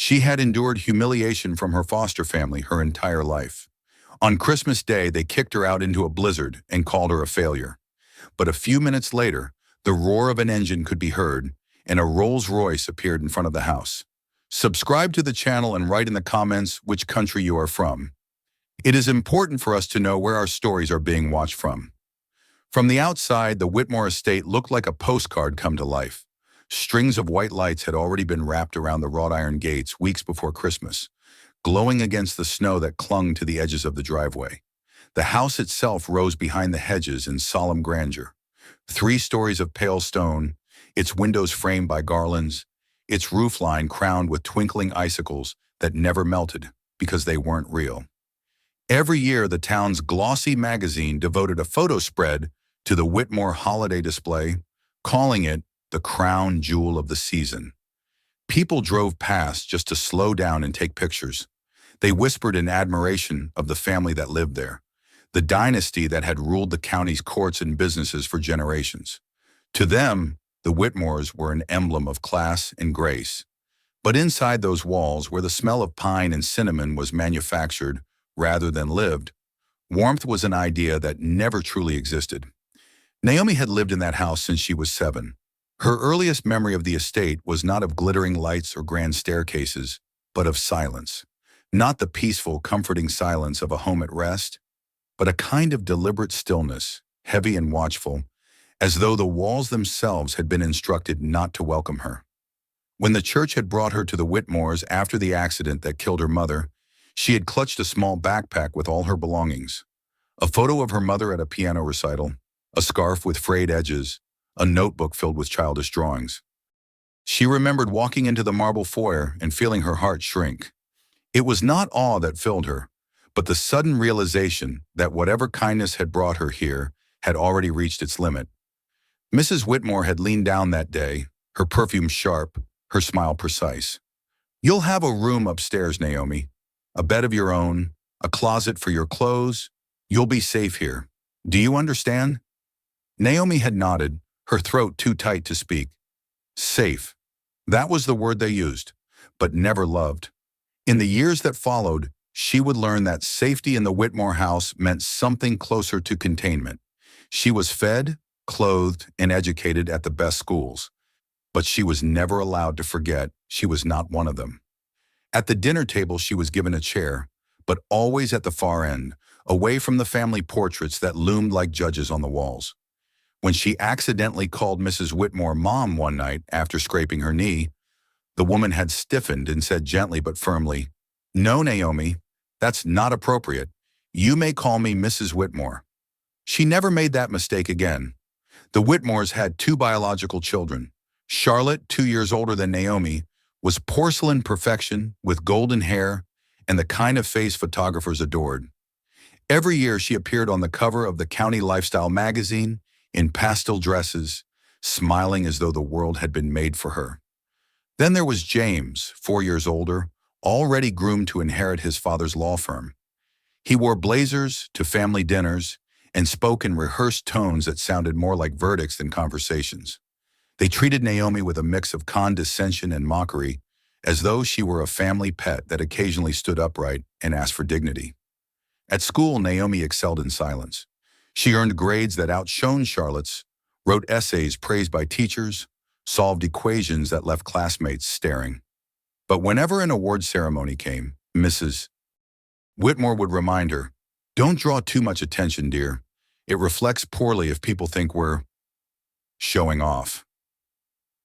She had endured humiliation from her foster family her entire life. On Christmas Day, they kicked her out into a blizzard and called her a failure. But a few minutes later, the roar of an engine could be heard, and a Rolls-Royce appeared in front of the house. Subscribe to the channel and write in the comments which country you are from. It is important for us to know where our stories are being watched from. From the outside, the Whitmore estate looked like a postcard come to life. Strings of white lights had already been wrapped around the wrought iron gates weeks before Christmas, glowing against the snow that clung to the edges of the driveway. The house itself rose behind the hedges in solemn grandeur. 3 stories of pale stone, its windows framed by garlands, its roofline crowned with twinkling icicles that never melted because they weren't real. Every year, the town's glossy magazine devoted a photo spread to the Whitmore holiday display, calling it the crown jewel of the season. People drove past just to slow down and take pictures. They whispered in admiration of the family that lived there, the dynasty that had ruled the county's courts and businesses for generations. To them, the Whitmores were an emblem of class and grace. But inside those walls, where the smell of pine and cinnamon was manufactured rather than lived, warmth was an idea that never truly existed. Naomi had lived in that house since she was 7. Her earliest memory of the estate was not of glittering lights or grand staircases, but of silence. Not the peaceful, comforting silence of a home at rest, but a kind of deliberate stillness, heavy and watchful, as though the walls themselves had been instructed not to welcome her. When the church had brought her to the Whitmores after the accident that killed her mother, she had clutched a small backpack with all her belongings. A photo of her mother at a piano recital, a scarf with frayed edges, a notebook filled with childish drawings. She remembered walking into the marble foyer and feeling her heart shrink. It was not awe that filled her, but the sudden realization that whatever kindness had brought her here had already reached its limit. Mrs. Whitmore had leaned down that day, her perfume sharp, her smile precise. "You'll have a room upstairs, Naomi. A bed of your own, a closet for your clothes. You'll be safe here. Do you understand?" Naomi had nodded, her throat too tight to speak. Safe. That was the word they used, but never loved. In the years that followed, she would learn that safety in the Whitmore house meant something closer to containment. She was fed, clothed, and educated at the best schools, but she was never allowed to forget she was not one of them. At the dinner table, she was given a chair, but always at the far end, away from the family portraits that loomed like judges on the walls. When she accidentally called Mrs. Whitmore Mom one night after scraping her knee, the woman had stiffened and said gently but firmly, "No, Naomi, that's not appropriate. You may call me Mrs. Whitmore." She never made that mistake again. The Whitmores had 2 biological children. Charlotte, 2 years older than Naomi, was porcelain perfection with golden hair and the kind of face photographers adored. Every year she appeared on the cover of the county lifestyle magazine in pastel dresses, smiling as though the world had been made for her. Then there was James, 4 years older, already groomed to inherit his father's law firm. He wore blazers to family dinners and spoke in rehearsed tones that sounded more like verdicts than conversations. They treated Naomi with a mix of condescension and mockery, as though she were a family pet that occasionally stood upright and asked for dignity. At school, Naomi excelled in silence. She earned grades that outshone Charlotte's, wrote essays praised by teachers, solved equations that left classmates staring. But whenever an award ceremony came, Mrs. Whitmore would remind her, "Don't draw too much attention, dear. It reflects poorly if people think we're showing off."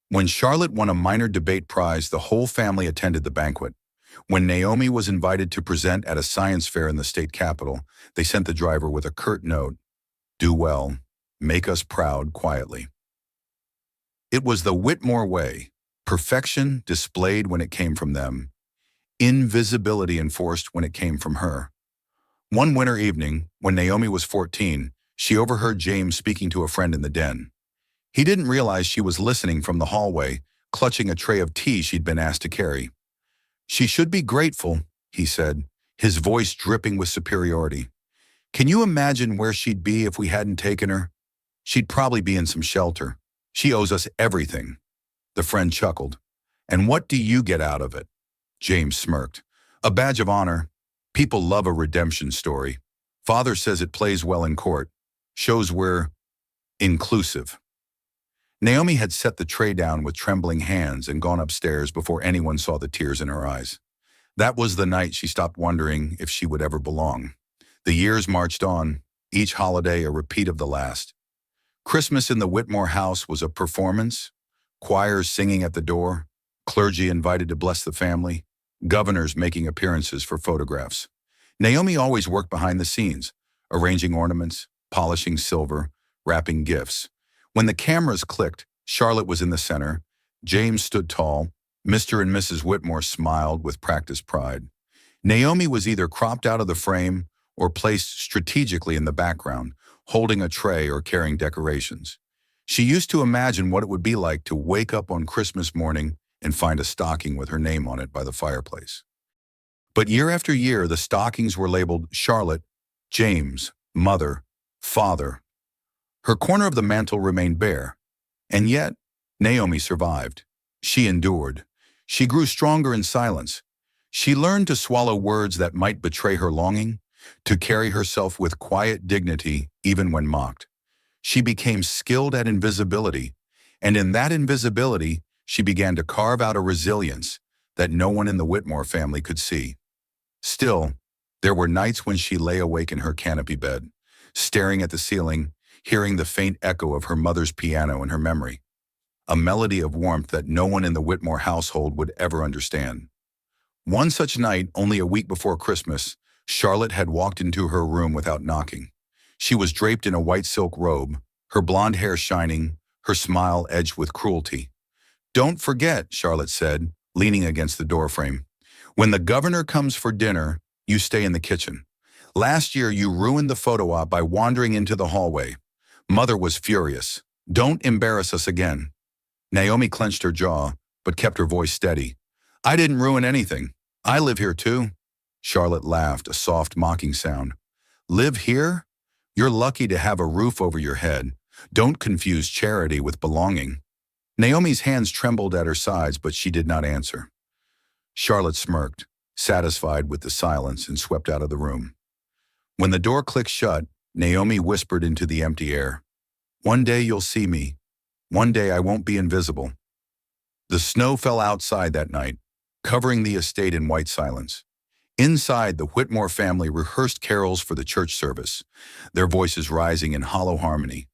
When Charlotte won a minor debate prize, the whole family attended the banquet. When Naomi was invited to present at a science fair in the state capitol, they sent the driver with a curt note, "Do well, make us proud quietly." It was the Whitmore way, perfection displayed when it came from them, invisibility enforced when it came from her. One winter evening, when Naomi was 14, she overheard James speaking to a friend in the den. He didn't realize she was listening from the hallway, clutching a tray of tea she'd been asked to carry. "She should be grateful," he said, his voice dripping with superiority. "Can you imagine where she'd be if we hadn't taken her? She'd probably be in some shelter. She owes us everything." The friend chuckled. "And what do you get out of it?" James smirked. A badge of honor. People love a redemption story. Father says it plays well in court. Shows we're inclusive. Naomi had set the tray down with trembling hands and gone upstairs before anyone saw the tears in her eyes. That was the night she stopped wondering if she would ever belong. The years marched on, each holiday a repeat of the last. Christmas in the Whitmore house was a performance, choirs singing at the door, clergy invited to bless the family, governors making appearances for photographs. Naomi always worked behind the scenes, arranging ornaments, polishing silver, wrapping gifts. When the cameras clicked, Charlotte was in the center. James stood tall. Mr. and Mrs. Whitmore smiled with practiced pride. Naomi was either cropped out of the frame or placed strategically in the background, holding a tray or carrying decorations. She used to imagine what it would be like to wake up on Christmas morning and find a stocking with her name on it by the fireplace. But year after year, the stockings were labeled Charlotte, James, Mother, Father. Her corner of the mantel remained bare, and yet Naomi survived. She endured. She grew stronger in silence. She learned to swallow words that might betray her longing, to carry herself with quiet dignity even when mocked. She became skilled at invisibility, and in that invisibility, she began to carve out a resilience that no one in the Whitmore family could see. Still, there were nights when she lay awake in her canopy bed, staring at the ceiling, hearing the faint echo of her mother's piano in her memory, a melody of warmth that no one in the Whitmore household would ever understand. One such night, only a week before Christmas, Charlotte had walked into her room without knocking. She was draped in a white silk robe, her blonde hair shining, her smile edged with cruelty. "Don't forget," Charlotte said, leaning against the doorframe. "When the governor comes for dinner, you stay in the kitchen. Last year, you ruined the photo op by wandering into the hallway." Mother was furious. "Don't embarrass us again." Naomi clenched her jaw, but kept her voice steady. "I didn't ruin anything. I live here too." Charlotte laughed, a soft, mocking sound. "Live here? You're lucky to have a roof over your head. Don't confuse charity with belonging." Naomi's hands trembled at her sides, but she did not answer. Charlotte smirked, satisfied with the silence, and swept out of the room. When the door clicked shut, Naomi whispered into the empty air, "One day you'll see me. One day I won't be invisible." The snow fell outside that night, covering the estate in white silence. Inside, the Whitmore family rehearsed carols for the church service, their voices rising in hollow harmony.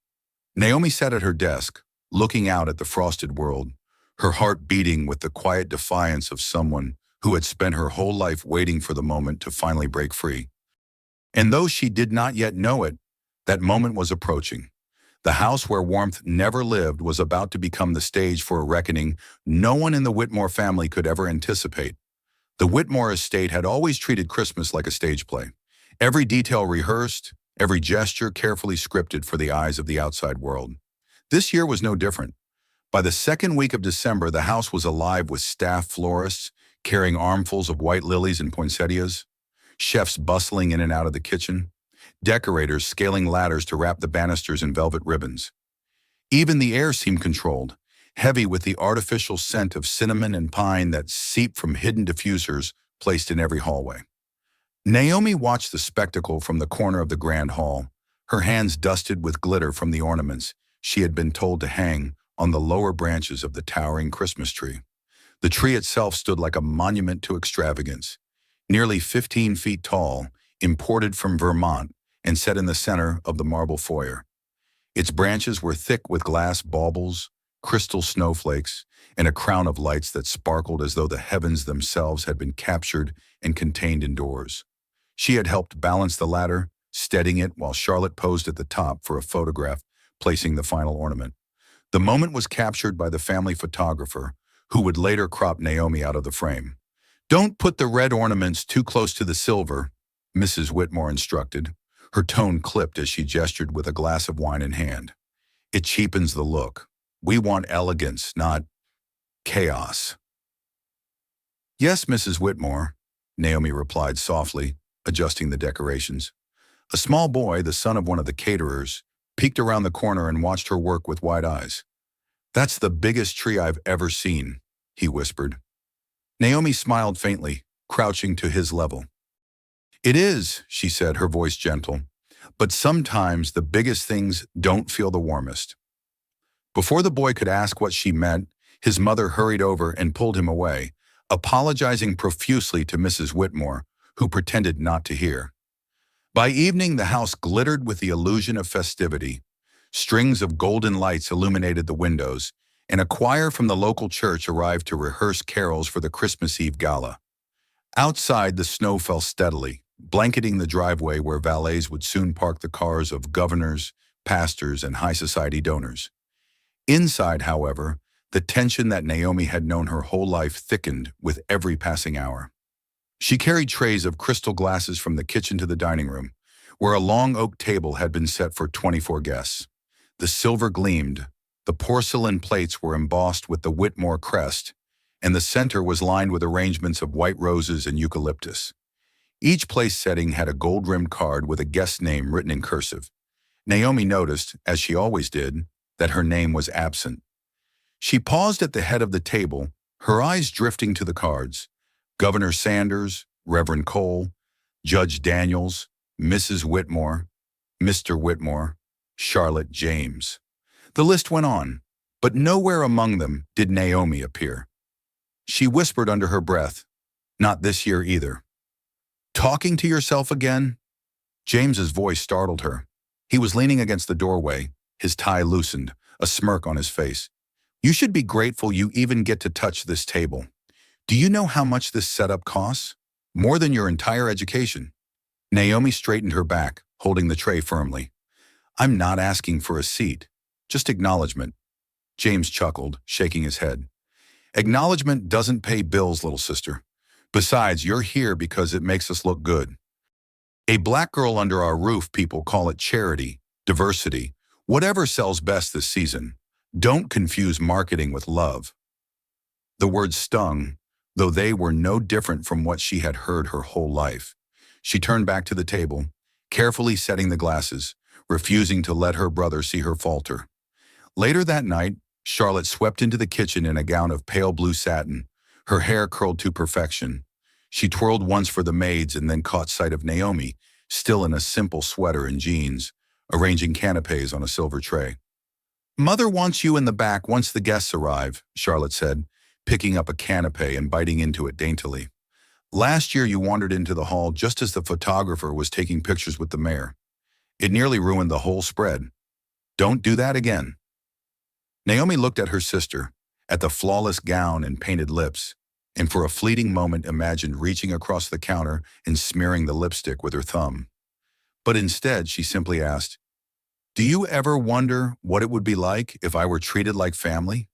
Naomi sat at her desk, looking out at the frosted world, her heart beating with the quiet defiance of someone who had spent her whole life waiting for the moment to finally break free. And though she did not yet know it, that moment was approaching. The house where warmth never lived was about to become the stage for a reckoning no one in the Whitmore family could ever anticipate. The Whitmore estate had always treated Christmas like a stage play. Every detail rehearsed, every gesture carefully scripted for the eyes of the outside world. This year was no different. By the second week of December, the house was alive with staff florists carrying armfuls of white lilies and poinsettias, chefs bustling in and out of the kitchen, decorators scaling ladders to wrap the banisters in velvet ribbons. Even the air seemed controlled, heavy with the artificial scent of cinnamon and pine that seeped from hidden diffusers placed in every hallway. Naomi watched the spectacle from the corner of the grand hall, her hands dusted with glitter from the ornaments she had been told to hang on the lower branches of the towering Christmas tree. The tree itself stood like a monument to extravagance, nearly 15 feet tall, imported from Vermont, and set in the center of the marble foyer. Its branches were thick with glass baubles, crystal snowflakes, and a crown of lights that sparkled as though the heavens themselves had been captured and contained indoors. She had helped balance the ladder, steadying it while Charlotte posed at the top for a photograph, placing the final ornament. The moment was captured by the family photographer, who would later crop Naomi out of the frame. "Don't put the red ornaments too close to the silver," Mrs. Whitmore instructed. Her tone clipped as she gestured with a glass of wine in hand. "It cheapens the look. We want elegance, not chaos." "Yes, Mrs. Whitmore," Naomi replied softly, adjusting the decorations. A small boy, the son of one of the caterers, peeked around the corner and watched her work with wide eyes. "That's the biggest tree I've ever seen," he whispered. Naomi smiled faintly, crouching to his level. "It is," she said, her voice gentle. "But sometimes the biggest things don't feel the warmest." Before the boy could ask what she meant, his mother hurried over and pulled him away, apologizing profusely to Mrs. Whitmore, who pretended not to hear. By evening, the house glittered with the illusion of festivity. Strings of golden lights illuminated the windows, and a choir from the local church arrived to rehearse carols for the Christmas Eve gala. Outside, the snow fell steadily, blanketing the driveway where valets would soon park the cars of governors, pastors, and high society donors. Inside, however, the tension that Naomi had known her whole life thickened with every passing hour. She carried trays of crystal glasses from the kitchen to the dining room, where a long oak table had been set for 24 guests. The silver gleamed, the porcelain plates were embossed with the Whitmore crest, and the center was lined with arrangements of white roses and eucalyptus. Each place setting had a gold-rimmed card with a guest name written in cursive. Naomi noticed, as she always did, that her name was absent. She paused at the head of the table, her eyes drifting to the cards. Governor Sanders, Reverend Cole, Judge Daniels, Mrs. Whitmore, Mr. Whitmore, Charlotte James. The list went on, but nowhere among them did Naomi appear. She whispered under her breath, "Not this year either." "Talking to yourself again?" James's voice startled her. He was leaning against the doorway, his tie loosened, a smirk on his face. "You should be grateful you even get to touch this table. Do you know how much this setup costs? More than your entire education." Naomi straightened her back, holding the tray firmly. "I'm not asking for a seat, just acknowledgement." James chuckled, shaking his head. "Acknowledgement doesn't pay bills, little sister. Besides, you're here because it makes us look good. A black girl under our roof, people call it charity, diversity, whatever sells best this season. Don't confuse marketing with love." The words stung, though they were no different from what she had heard her whole life. She turned back to the table, carefully setting the glasses, refusing to let her brother see her falter. Later that night, Charlotte swept into the kitchen in a gown of pale blue satin, her hair curled to perfection. She twirled once for the maids and then caught sight of Naomi, still in a simple sweater and jeans, arranging canapes on a silver tray. "Mother wants you in the back once the guests arrive," Charlotte said, picking up a canapé and biting into it daintily. "Last year you wandered into the hall just as the photographer was taking pictures with the mayor. It nearly ruined the whole spread. Don't do that again." Naomi looked at her sister, at the flawless gown and painted lips, and for a fleeting moment imagined reaching across the counter and smearing the lipstick with her thumb. But instead, she simply asked, "Do you ever wonder what it would be like if I were treated like family,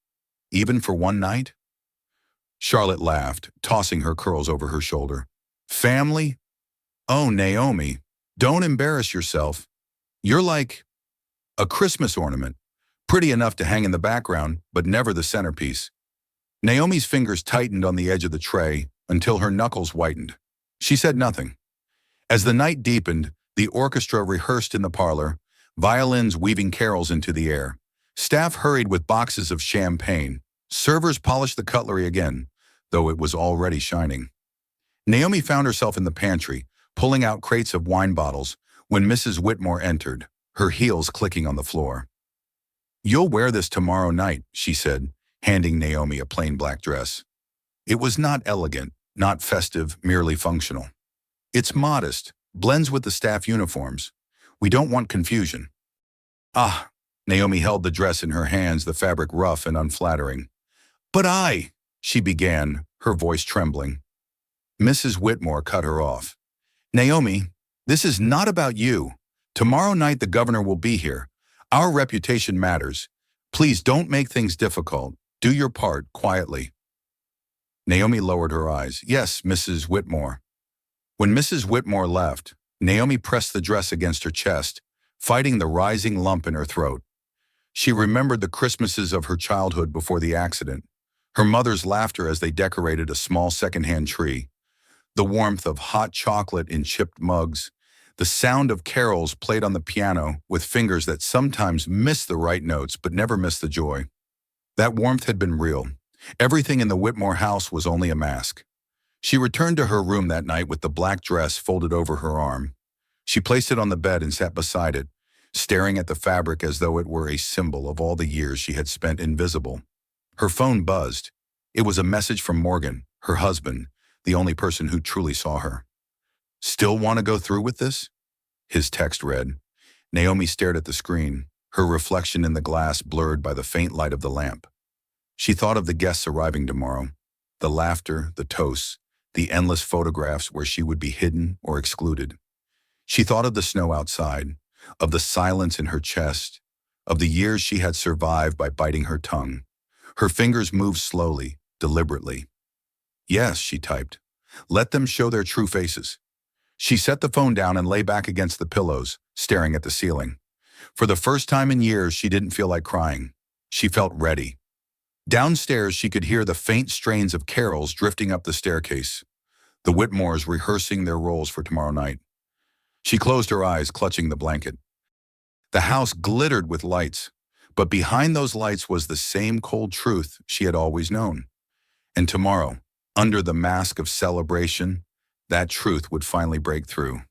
even for one night?" Charlotte laughed, tossing her curls over her shoulder. "Family? Oh, Naomi, don't embarrass yourself. You're like a Christmas ornament, pretty enough to hang in the background, but never the centerpiece." Naomi's fingers tightened on the edge of the tray until her knuckles whitened. She said nothing. As the night deepened, the orchestra rehearsed in the parlor, violins weaving carols into the air. Staff hurried with boxes of champagne. Servers polished the cutlery again, though it was already shining. Naomi found herself in the pantry, pulling out crates of wine bottles, when Mrs. Whitmore entered, her heels clicking on the floor. "You'll wear this tomorrow night," she said, handing Naomi a plain black dress. It was not elegant, not festive, merely functional. "It's modest, blends with the staff uniforms. We don't want confusion." "Ah," Naomi held the dress in her hands, the fabric rough and unflattering. "But she began, her voice trembling. Mrs. Whitmore cut her off. "Naomi, this is not about you. Tomorrow night the governor will be here. Our reputation matters. Please don't make things difficult. Do your part quietly." Naomi lowered her eyes. "Yes, Mrs. Whitmore." When Mrs. Whitmore left, Naomi pressed the dress against her chest, fighting the rising lump in her throat. She remembered the Christmases of her childhood before the accident, her mother's laughter as they decorated a small secondhand tree, the warmth of hot chocolate in chipped mugs, the sound of carols played on the piano with fingers that sometimes missed the right notes but never missed the joy. That warmth had been real, Everything in the Whitmore house was only a mask. She returned to her room that night with the black dress folded over her arm. She placed it on the bed and sat beside it, staring at the fabric as though it were a symbol of all the years she had spent invisible. Her phone buzzed. It was a message from Morgan, her husband, the only person who truly saw her. "Still want to go through with this?" His text read. Naomi stared at the screen, her reflection in the glass blurred by the faint light of the lamp. She thought of the guests arriving tomorrow, the laughter, the toasts, the endless photographs where she would be hidden or excluded. She thought of the snow outside, of the silence in her chest, of the years she had survived by biting her tongue. Her fingers moved slowly, deliberately. "Yes," she typed. "Let them show their true faces." She set the phone down and lay back against the pillows, staring at the ceiling. For the first time in years, she didn't feel like crying. She felt ready. Downstairs, she could hear the faint strains of carols drifting up the staircase, the Whitmores rehearsing their roles for tomorrow night. She closed her eyes, clutching the blanket. The house glittered with lights, but behind those lights was the same cold truth she had always known. And tomorrow, under the mask of celebration, that truth would finally break through.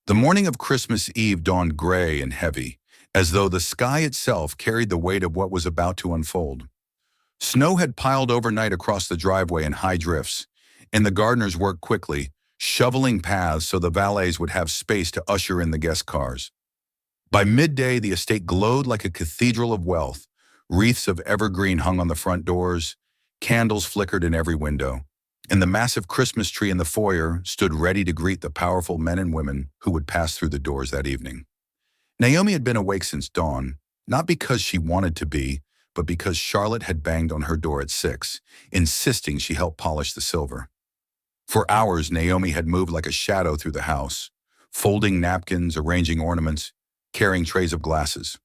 The morning of Christmas Eve dawned gray and heavy, as though the sky itself carried the weight of what was about to unfold. Snow had piled overnight across the driveway in high drifts, and the gardeners worked quickly, shoveling paths so the valets would have space to usher in the guest cars. By midday, the estate glowed like a cathedral of wealth. Wreaths of evergreen hung on the front doors, candles flickered in every window, and the massive Christmas tree in the foyer stood ready to greet the powerful men and women who would pass through the doors that evening. Naomi had been awake since dawn, not because she wanted to be, but because Charlotte had banged on her door at 6, insisting she help polish the silver. For hours, Naomi had moved like a shadow through the house, folding napkins, arranging ornaments, carrying trays of glasses.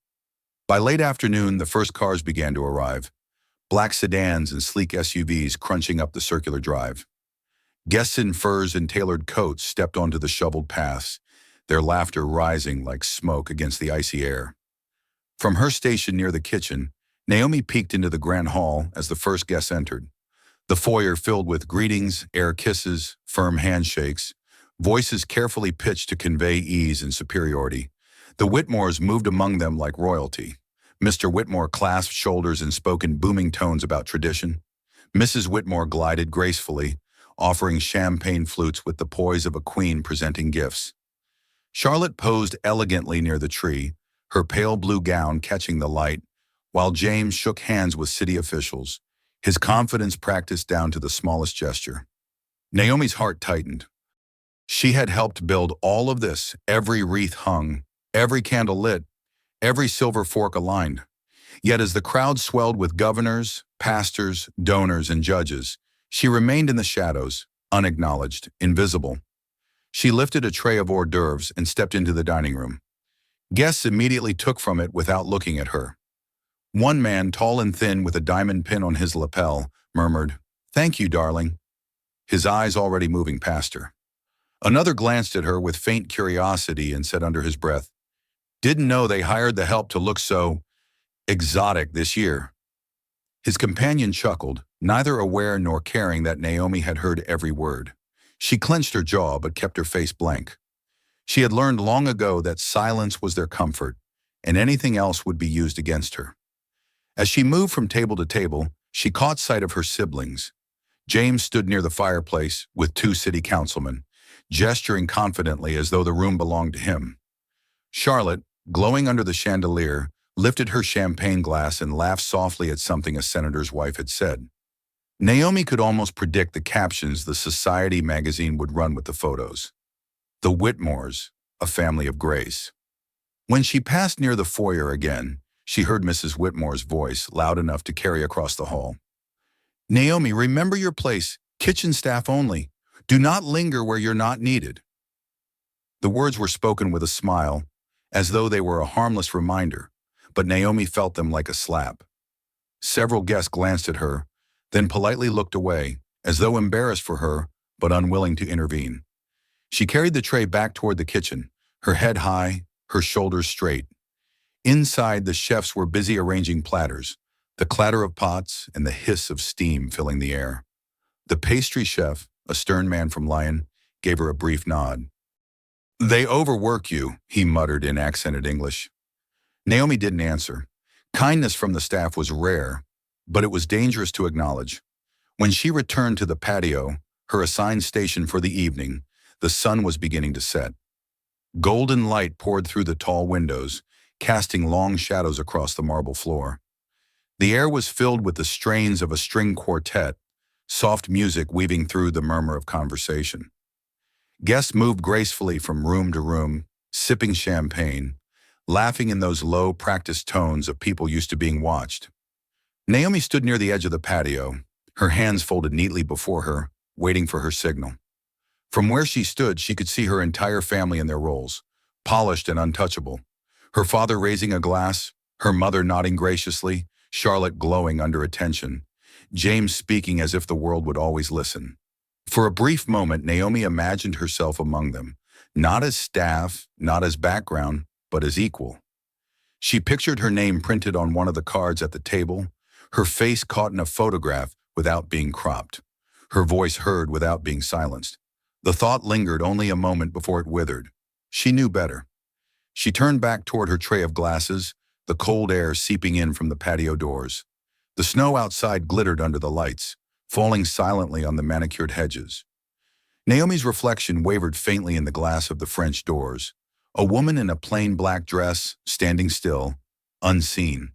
By late afternoon, the first cars began to arrive, black sedans and sleek SUVs crunching up the circular drive. Guests in furs and tailored coats stepped onto the shoveled paths, their laughter rising like smoke against the icy air. From her station near the kitchen, Naomi peeked into the grand hall as the first guests entered. The foyer filled with greetings, air kisses, firm handshakes, voices carefully pitched to convey ease and superiority. The Whitmores moved among them like royalty. Mr. Whitmore clasped shoulders and spoke in booming tones about tradition. Mrs. Whitmore glided gracefully, offering champagne flutes with the poise of a queen presenting gifts. Charlotte posed elegantly near the tree, her pale blue gown catching the light, while James shook hands with city officials, his confidence practiced down to the smallest gesture. Naomi's heart tightened. She had helped build all of this, every wreath hung, every candle lit, every silver fork aligned. Yet as the crowd swelled with governors, pastors, donors, and judges, she remained in the shadows, unacknowledged, invisible. She lifted a tray of hors d'oeuvres and stepped into the dining room. Guests immediately took from it without looking at her. One man, tall and thin with a diamond pin on his lapel, murmured, "Thank you, darling," his eyes already moving past her. Another glanced at her with faint curiosity and said under his breath, "Didn't know they hired the help to look so exotic this year." His companion chuckled, neither aware nor caring that Naomi had heard every word. She clenched her jaw but kept her face blank. She had learned long ago that silence was their comfort, and anything else would be used against her. As she moved from table to table, she caught sight of her siblings. James stood near the fireplace with 2 city councilmen, gesturing confidently as though the room belonged to him. Charlotte, glowing under the chandelier, lifted her champagne glass and laughed softly at something a senator's wife had said. Naomi could almost predict the captions the Society magazine would run with the photos. The Whitmores, a family of grace. When she passed near the foyer again, she heard Mrs. Whitmore's voice, loud enough to carry across the hall. "Naomi, remember your place, kitchen staff only. Do not linger where you're not needed." The words were spoken with a smile, as though they were a harmless reminder, but Naomi felt them like a slap. Several guests glanced at her, then politely looked away, as though embarrassed for her, but unwilling to intervene. She carried the tray back toward the kitchen, her head high, her shoulders straight. Inside, the chefs were busy arranging platters, the clatter of pots and the hiss of steam filling the air. The pastry chef, a stern man from Lyon, gave her a brief nod. "They overwork you," he muttered in accented English. Naomi didn't answer. Kindness from the staff was rare, but it was dangerous to acknowledge. When she returned to the patio, her assigned station for the evening, the sun was beginning to set. Golden light poured through the tall windows, casting long shadows across the marble floor. The air was filled with the strains of a string quartet, soft music weaving through the murmur of conversation. Guests moved gracefully from room to room, sipping champagne, laughing in those low, practiced tones of people used to being watched. Naomi stood near the edge of the patio, her hands folded neatly before her, waiting for her signal. From where she stood, she could see her entire family in their roles, polished and untouchable. Her father raising a glass, her mother nodding graciously, Charlotte glowing under attention, James speaking as if the world would always listen. For a brief moment, Naomi imagined herself among them, not as staff, not as background, but as equal. She pictured her name printed on one of the cards at the table, her face caught in a photograph without being cropped, her voice heard without being silenced. The thought lingered only a moment before it withered. She knew better. She turned back toward her tray of glasses, the cold air seeping in from the patio doors. The snow outside glittered under the lights, falling silently on the manicured hedges. Naomi's reflection wavered faintly in the glass of the French doors. A woman in a plain black dress, standing still, unseen.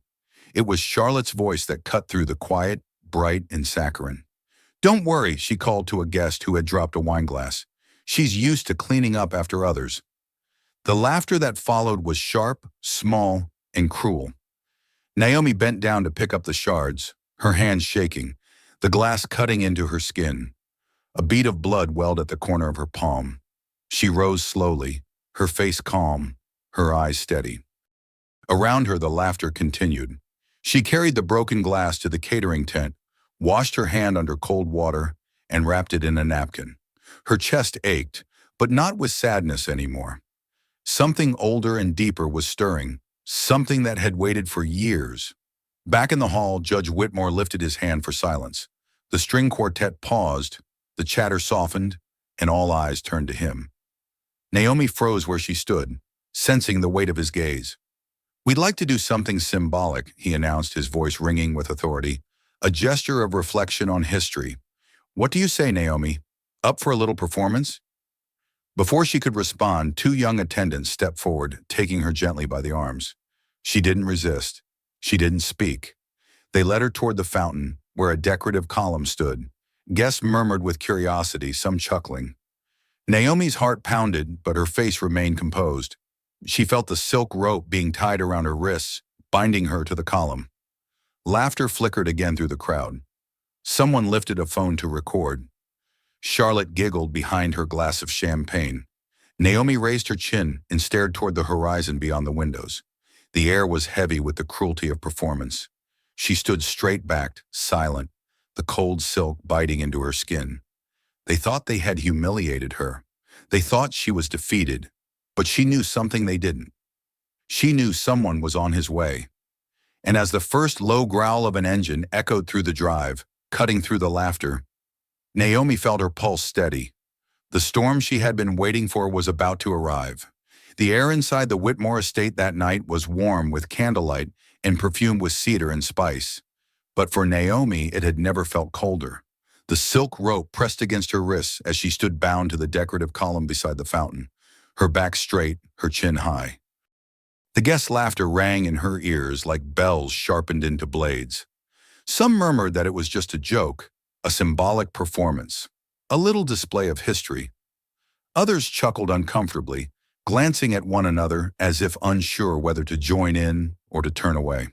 It was Charlotte's voice that cut through the quiet, bright, and saccharine. "Don't worry," she called to a guest who had dropped a wineglass. "She's used to cleaning up after others." The laughter that followed was sharp, small, and cruel. Naomi bent down to pick up the shards, her hands shaking, the glass cutting into her skin. A bead of blood welled at the corner of her palm. She rose slowly, her face calm, her eyes steady. Around her, the laughter continued. She carried the broken glass to the catering tent, washed her hand under cold water, and wrapped it in a napkin. Her chest ached, but not with sadness anymore. Something older and deeper was stirring, something that had waited for years. Back in the hall, Judge Whitmore lifted his hand for silence. The string quartet paused, the chatter softened, and all eyes turned to him. Naomi froze where she stood, sensing the weight of his gaze. "We'd like to do something symbolic," he announced, his voice ringing with authority. "A gesture of reflection on history. What do you say, Naomi? Up for a little performance?" Before she could respond, two young attendants stepped forward, taking her gently by the arms. She didn't resist. She didn't speak. They led her toward the fountain, where a decorative column stood. Guests murmured with curiosity, some chuckling. Naomi's heart pounded, but her face remained composed. She felt the silk rope being tied around her wrists, binding her to the column. Laughter flickered again through the crowd. Someone lifted a phone to record. Charlotte giggled behind her glass of champagne. Naomi raised her chin and stared toward the horizon beyond the windows. The air was heavy with the cruelty of performance. She stood straight-backed, silent, the cold silk biting into her skin. They thought they had humiliated her. They thought she was defeated, but she knew something they didn't. She knew someone was on his way. And as the first low growl of an engine echoed through the drive, cutting through the laughter, Naomi felt her pulse steady. The storm she had been waiting for was about to arrive. The air inside the Whitmore estate that night was warm with candlelight and perfumed with cedar and spice. But for Naomi, it had never felt colder. The silk rope pressed against her wrists as she stood bound to the decorative column beside the fountain, her back straight, her chin high. The guests' laughter rang in her ears like bells sharpened into blades. Some murmured that it was just a joke, a symbolic performance, a little display of history. Others chuckled uncomfortably, glancing at one another as if unsure whether to join in or to turn away.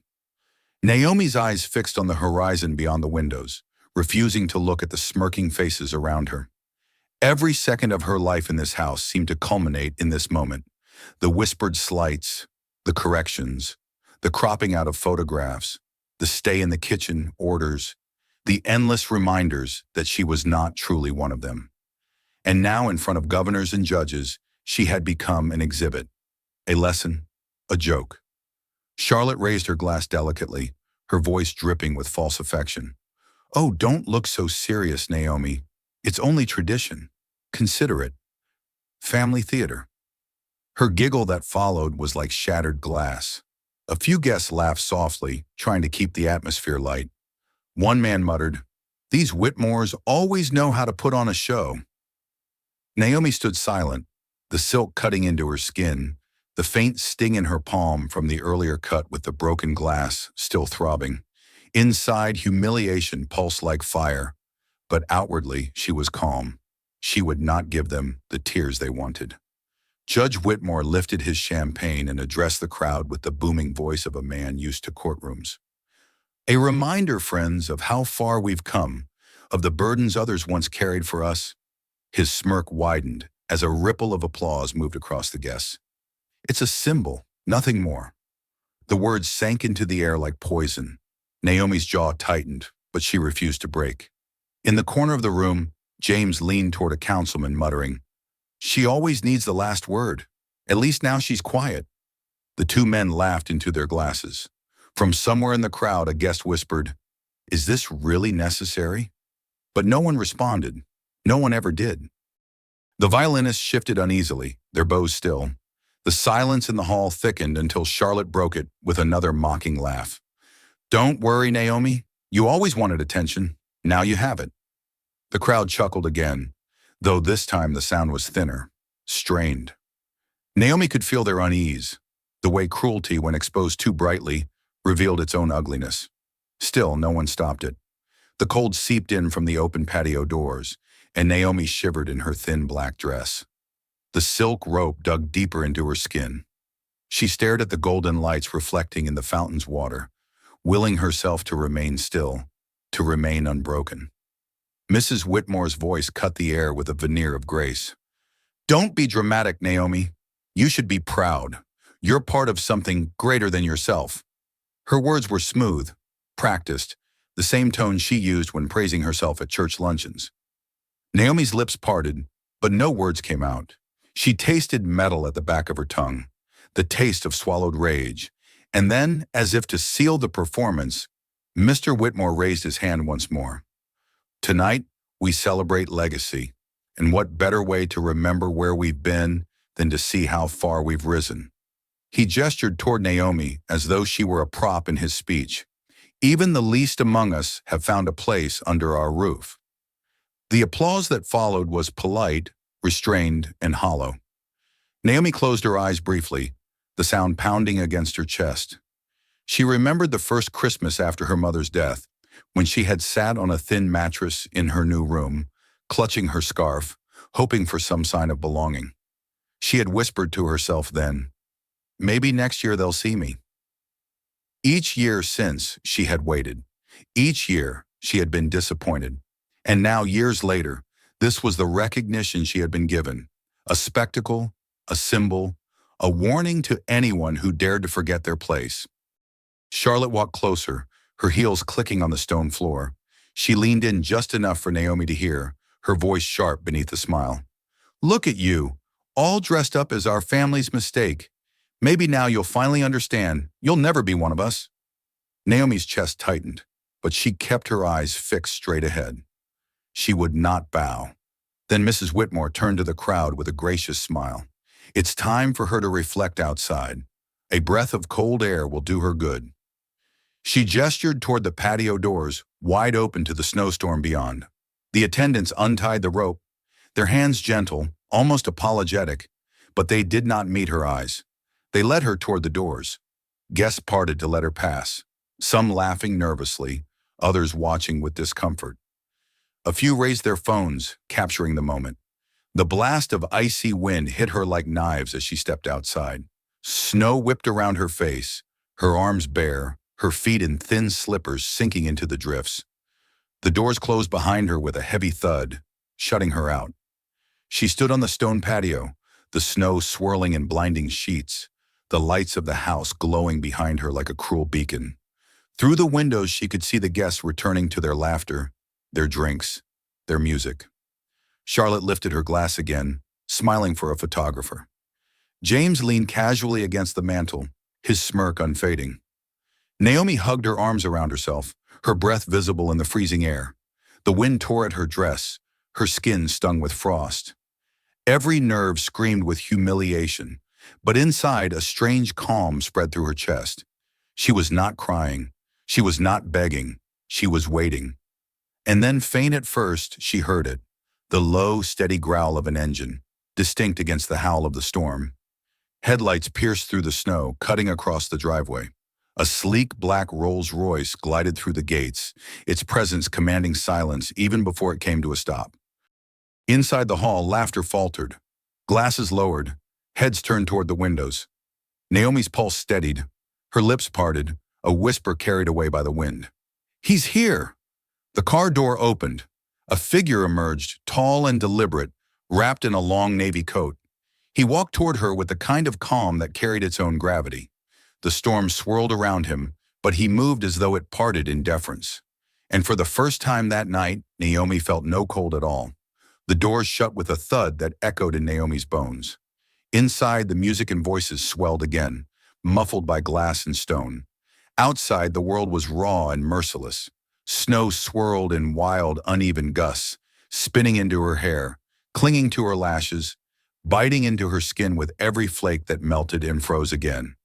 Naomi's eyes fixed on the horizon beyond the windows, refusing to look at the smirking faces around her. Every second of her life in this house seemed to culminate in this moment. The whispered slights, the corrections, the cropping out of photographs, the stay in the kitchen orders, the endless reminders that she was not truly one of them. And now, in front of governors and judges, she had become an exhibit, a lesson, a joke. Charlotte raised her glass delicately, her voice dripping with false affection. "Oh, don't look so serious, Naomi. It's only tradition. Consider it. Family theater." Her giggle that followed was like shattered glass. A few guests laughed softly, trying to keep the atmosphere light. One man muttered, "These Whitmores always know how to put on a show." Naomi stood silent, the silk cutting into her skin, the faint sting in her palm from the earlier cut with the broken glass still throbbing. Inside, humiliation pulsed like fire, but outwardly she was calm. She would not give them the tears they wanted. Judge Whitmore lifted his champagne and addressed the crowd with the booming voice of a man used to courtrooms. "A reminder, friends, of how far we've come, of the burdens others once carried for us." His smirk widened as a ripple of applause moved across the guests. "It's a symbol, nothing more." The words sank into the air like poison. Naomi's jaw tightened, but she refused to break. In the corner of the room, James leaned toward a councilman, muttering, "She always needs the last word. At least now she's quiet." The two men laughed into their glasses. From somewhere in the crowd, a guest whispered, "Is this really necessary?" But no one responded. No one ever did. The violinists shifted uneasily, their bows still. The silence in the hall thickened until Charlotte broke it with another mocking laugh. "Don't worry, Naomi. You always wanted attention. Now you have it." The crowd chuckled again, though this time the sound was thinner, strained. Naomi could feel their unease, the way cruelty, when exposed too brightly, revealed its own ugliness. Still, no one stopped it. The cold seeped in from the open patio doors, and Naomi shivered in her thin black dress. The silk rope dug deeper into her skin. She stared at the golden lights reflecting in the fountain's water, willing herself to remain still, to remain unbroken. Mrs. Whitmore's voice cut the air with a veneer of grace. "Don't be dramatic, Naomi. You should be proud. You're part of something greater than yourself." Her words were smooth, practiced, the same tone she used when praising herself at church luncheons. Naomi's lips parted, but no words came out. She tasted metal at the back of her tongue, the taste of swallowed rage. And then, as if to seal the performance, Mr. Whitmore raised his hand once more. "Tonight, we celebrate legacy. And what better way to remember where we've been than to see how far we've risen?" He gestured toward Naomi as though she were a prop in his speech. "Even the least among us have found a place under our roof." The applause that followed was polite, restrained, and hollow. Naomi closed her eyes briefly, the sound pounding against her chest. She remembered the first Christmas after her mother's death, when she had sat on a thin mattress in her new room, clutching her scarf, hoping for some sign of belonging. She had whispered to herself then, "Maybe next year they'll see me." Each year since, she had waited. Each year, she had been disappointed. And now, years later, this was the recognition she had been given. A spectacle, a symbol, a warning to anyone who dared to forget their place. Charlotte walked closer, her heels clicking on the stone floor. She leaned in just enough for Naomi to hear, her voice sharp beneath the smile. "Look at you, all dressed up as our family's mistake. Maybe now you'll finally understand. You'll never be one of us." Naomi's chest tightened, but she kept her eyes fixed straight ahead. She would not bow. Then Mrs. Whitmore turned to the crowd with a gracious smile. "It's time for her to reflect outside. A breath of cold air will do her good." She gestured toward the patio doors, wide open to the snowstorm beyond. The attendants untied the rope, their hands gentle, almost apologetic, but they did not meet her eyes. They led her toward the doors. Guests parted to let her pass, some laughing nervously, others watching with discomfort. A few raised their phones, capturing the moment. The blast of icy wind hit her like knives as she stepped outside. Snow whipped around her face, her arms bare, her feet in thin slippers sinking into the drifts. The doors closed behind her with a heavy thud, shutting her out. She stood on the stone patio, the snow swirling in blinding sheets, the lights of the house glowing behind her like a cruel beacon. Through the windows she could see the guests returning to their laughter, their drinks, their music. Charlotte lifted her glass again, smiling for a photographer. James leaned casually against the mantel, his smirk unfading. Naomi hugged her arms around herself, her breath visible in the freezing air. The wind tore at her dress, her skin stung with frost. Every nerve screamed with humiliation, but inside a strange calm spread through her chest. She was not crying. She was not begging. She was waiting. And then, faint at first, she heard it, the low, steady growl of an engine, distinct against the howl of the storm. Headlights pierced through the snow, cutting across the driveway. A sleek black Rolls-Royce glided through the gates, its presence commanding silence even before it came to a stop. Inside the hall, laughter faltered. Glasses lowered, heads turned toward the windows. Naomi's pulse steadied, her lips parted, a whisper carried away by the wind. "He's here!" The car door opened. A figure emerged, tall and deliberate, wrapped in a long navy coat. He walked toward her with the kind of calm that carried its own gravity. The storm swirled around him, but he moved as though it parted in deference. And for the first time that night, Naomi felt no cold at all. The doors shut with a thud that echoed in Naomi's bones. Inside, the music and voices swelled again, muffled by glass and stone. Outside, the world was raw and merciless. Snow swirled in wild, uneven gusts, spinning into her hair, clinging to her lashes, biting into her skin with every flake that melted and froze again.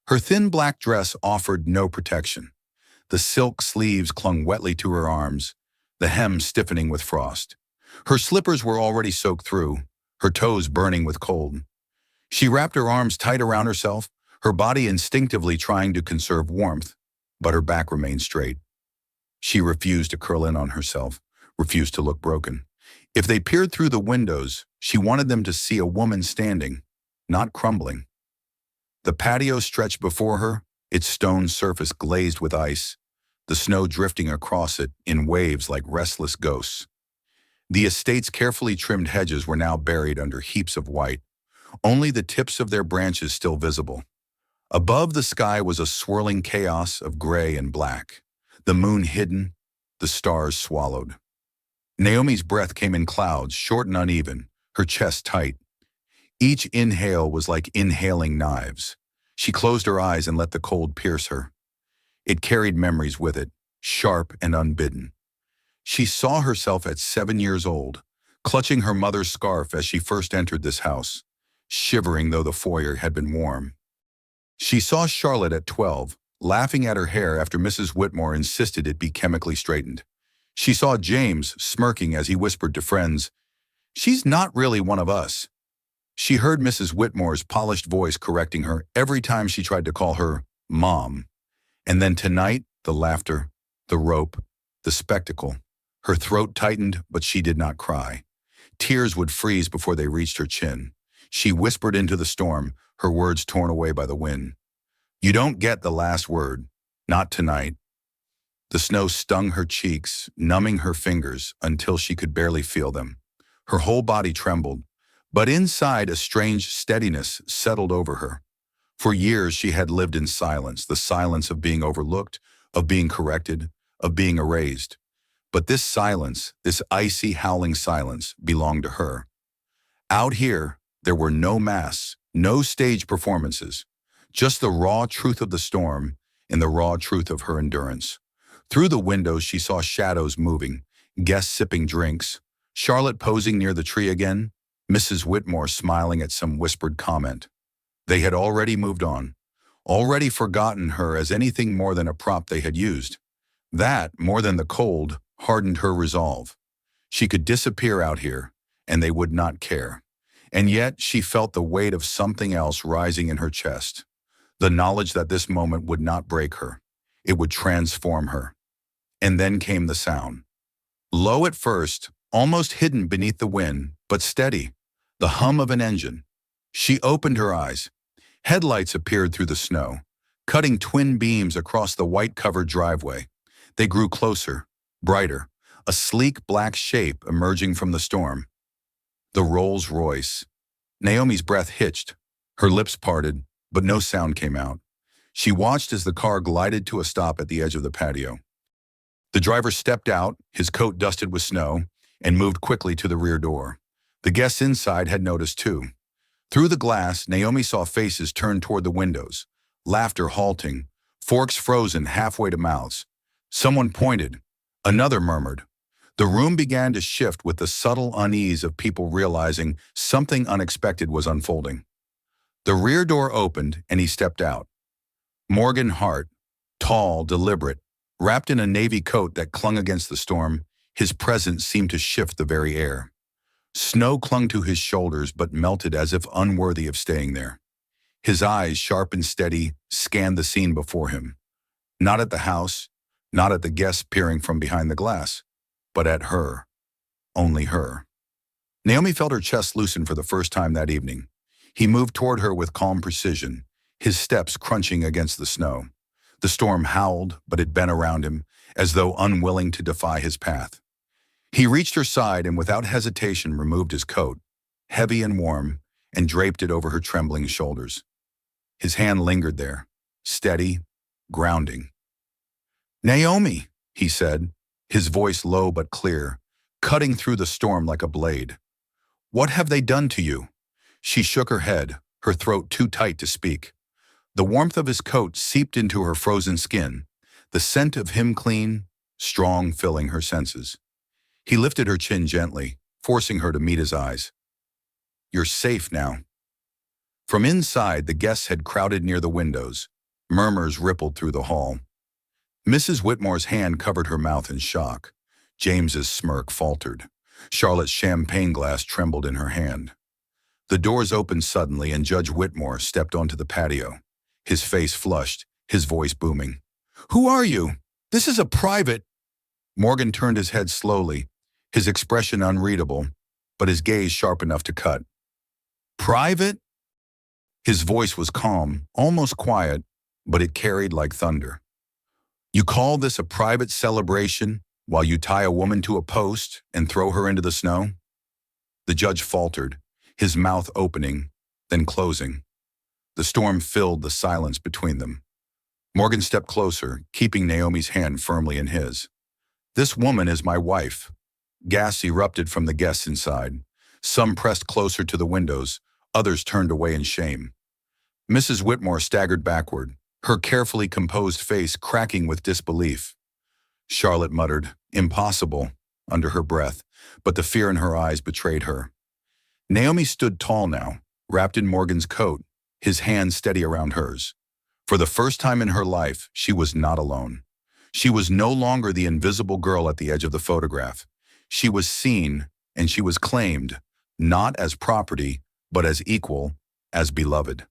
Her thin black dress offered no protection. The silk sleeves clung wetly to her arms, the hem stiffening with frost. Her slippers were already soaked through, her toes burning with cold. She wrapped her arms tight around herself, her body instinctively trying to conserve warmth, but her back remained straight. She refused to curl in on herself, refused to look broken. If they peered through the windows, she wanted them to see a woman standing, not crumbling. The patio stretched before her, its stone surface glazed with ice, the snow drifting across it in waves like restless ghosts. The estate's carefully trimmed hedges were now buried under heaps of white, only the tips of their branches still visible. Above, the sky was a swirling chaos of gray and black, the moon hidden, the stars swallowed. Naomi's breath came in clouds, short and uneven, her chest tight. Each inhale was like inhaling knives. She closed her eyes and let the cold pierce her. It carried memories with it, sharp and unbidden. She saw herself at 7 years old, clutching her mother's scarf as she first entered this house, shivering though the foyer had been warm. She saw Charlotte at 12, laughing at her hair after Mrs. Whitmore insisted it be chemically straightened. She saw James smirking as he whispered to friends, "She's not really one of us." She heard Mrs. Whitmore's polished voice correcting her every time she tried to call her Mom. And then tonight, the laughter, the rope, the spectacle. Her throat tightened, but she did not cry. Tears would freeze before they reached her chin. She whispered into the storm, her words torn away by the wind. "You don't get the last word. Not tonight." The snow stung her cheeks, numbing her fingers until she could barely feel them. Her whole body trembled, but inside a strange steadiness settled over her. For years she had lived in silence, the silence of being overlooked, of being corrected, of being erased. But this silence, this icy, howling silence, belonged to her. Out here, there were no masks, no stage performances, just the raw truth of the storm and the raw truth of her endurance. Through the windows, she saw shadows moving, guests sipping drinks, Charlotte posing near the tree again, Mrs. Whitmore smiling at some whispered comment. They had already moved on, already forgotten her as anything more than a prop they had used. That, more than the cold, hardened her resolve. She could disappear out here, and they would not care. And yet she felt the weight of something else rising in her chest. The knowledge that this moment would not break her. It would transform her. And then came the sound. Low at first, almost hidden beneath the wind, but steady. The hum of an engine. She opened her eyes. Headlights appeared through the snow, cutting twin beams across the white-covered driveway. They grew closer, brighter, a sleek black shape emerging from the storm. The Rolls-Royce. Naomi's breath hitched. Her lips parted, but no sound came out. She watched as the car glided to a stop at the edge of the patio. The driver stepped out, his coat dusted with snow, and moved quickly to the rear door. The guests inside had noticed too. Through the glass, Naomi saw faces turned toward the windows, laughter halting, forks frozen halfway to mouths. Someone pointed. Another murmured. The room began to shift with the subtle unease of people realizing something unexpected was unfolding. The rear door opened and he stepped out. Morgan Hart, tall, deliberate, wrapped in a navy coat that clung against the storm, his presence seemed to shift the very air. Snow clung to his shoulders but melted as if unworthy of staying there. His eyes, sharp and steady, scanned the scene before him. Not at the house, not at the guests peering from behind the glass, but at her. Only her. Naomi felt her chest loosen for the first time that evening. He moved toward her with calm precision, his steps crunching against the snow. The storm howled, but it bent around him, as though unwilling to defy his path. He reached her side and without hesitation removed his coat, heavy and warm, and draped it over her trembling shoulders. His hand lingered there, steady, grounding. "Naomi," he said, his voice low but clear, cutting through the storm like a blade. "What have they done to you?" She shook her head, her throat too tight to speak. The warmth of his coat seeped into her frozen skin, the scent of him clean, strong, filling her senses. He lifted her chin gently, forcing her to meet his eyes. "You're safe now." From inside, the guests had crowded near the windows. Murmurs rippled through the hall. Mrs. Whitmore's hand covered her mouth in shock. James's smirk faltered. Charlotte's champagne glass trembled in her hand. The doors opened suddenly and Judge Whitmore stepped onto the patio, his face flushed, his voice booming. "Who are you? This is a private—" Morgan turned his head slowly, his expression unreadable, but his gaze sharp enough to cut. "Private?" His voice was calm, almost quiet, but it carried like thunder. "You call this a private celebration while you tie a woman to a post and throw her into the snow?" The judge faltered, his mouth opening, then closing. The storm filled the silence between them. Morgan stepped closer, keeping Naomi's hand firmly in his. "This woman is my wife." Gasps erupted from the guests inside. Some pressed closer to the windows, others turned away in shame. Mrs. Whitmore staggered backward, her carefully composed face cracking with disbelief. Charlotte muttered, "Impossible," under her breath, but the fear in her eyes betrayed her. Naomi stood tall now, wrapped in Morgan's coat, his hand steady around hers. For the first time in her life, she was not alone. She was no longer the invisible girl at the edge of the photograph. She was seen, and she was claimed, not as property, but as equal, as beloved.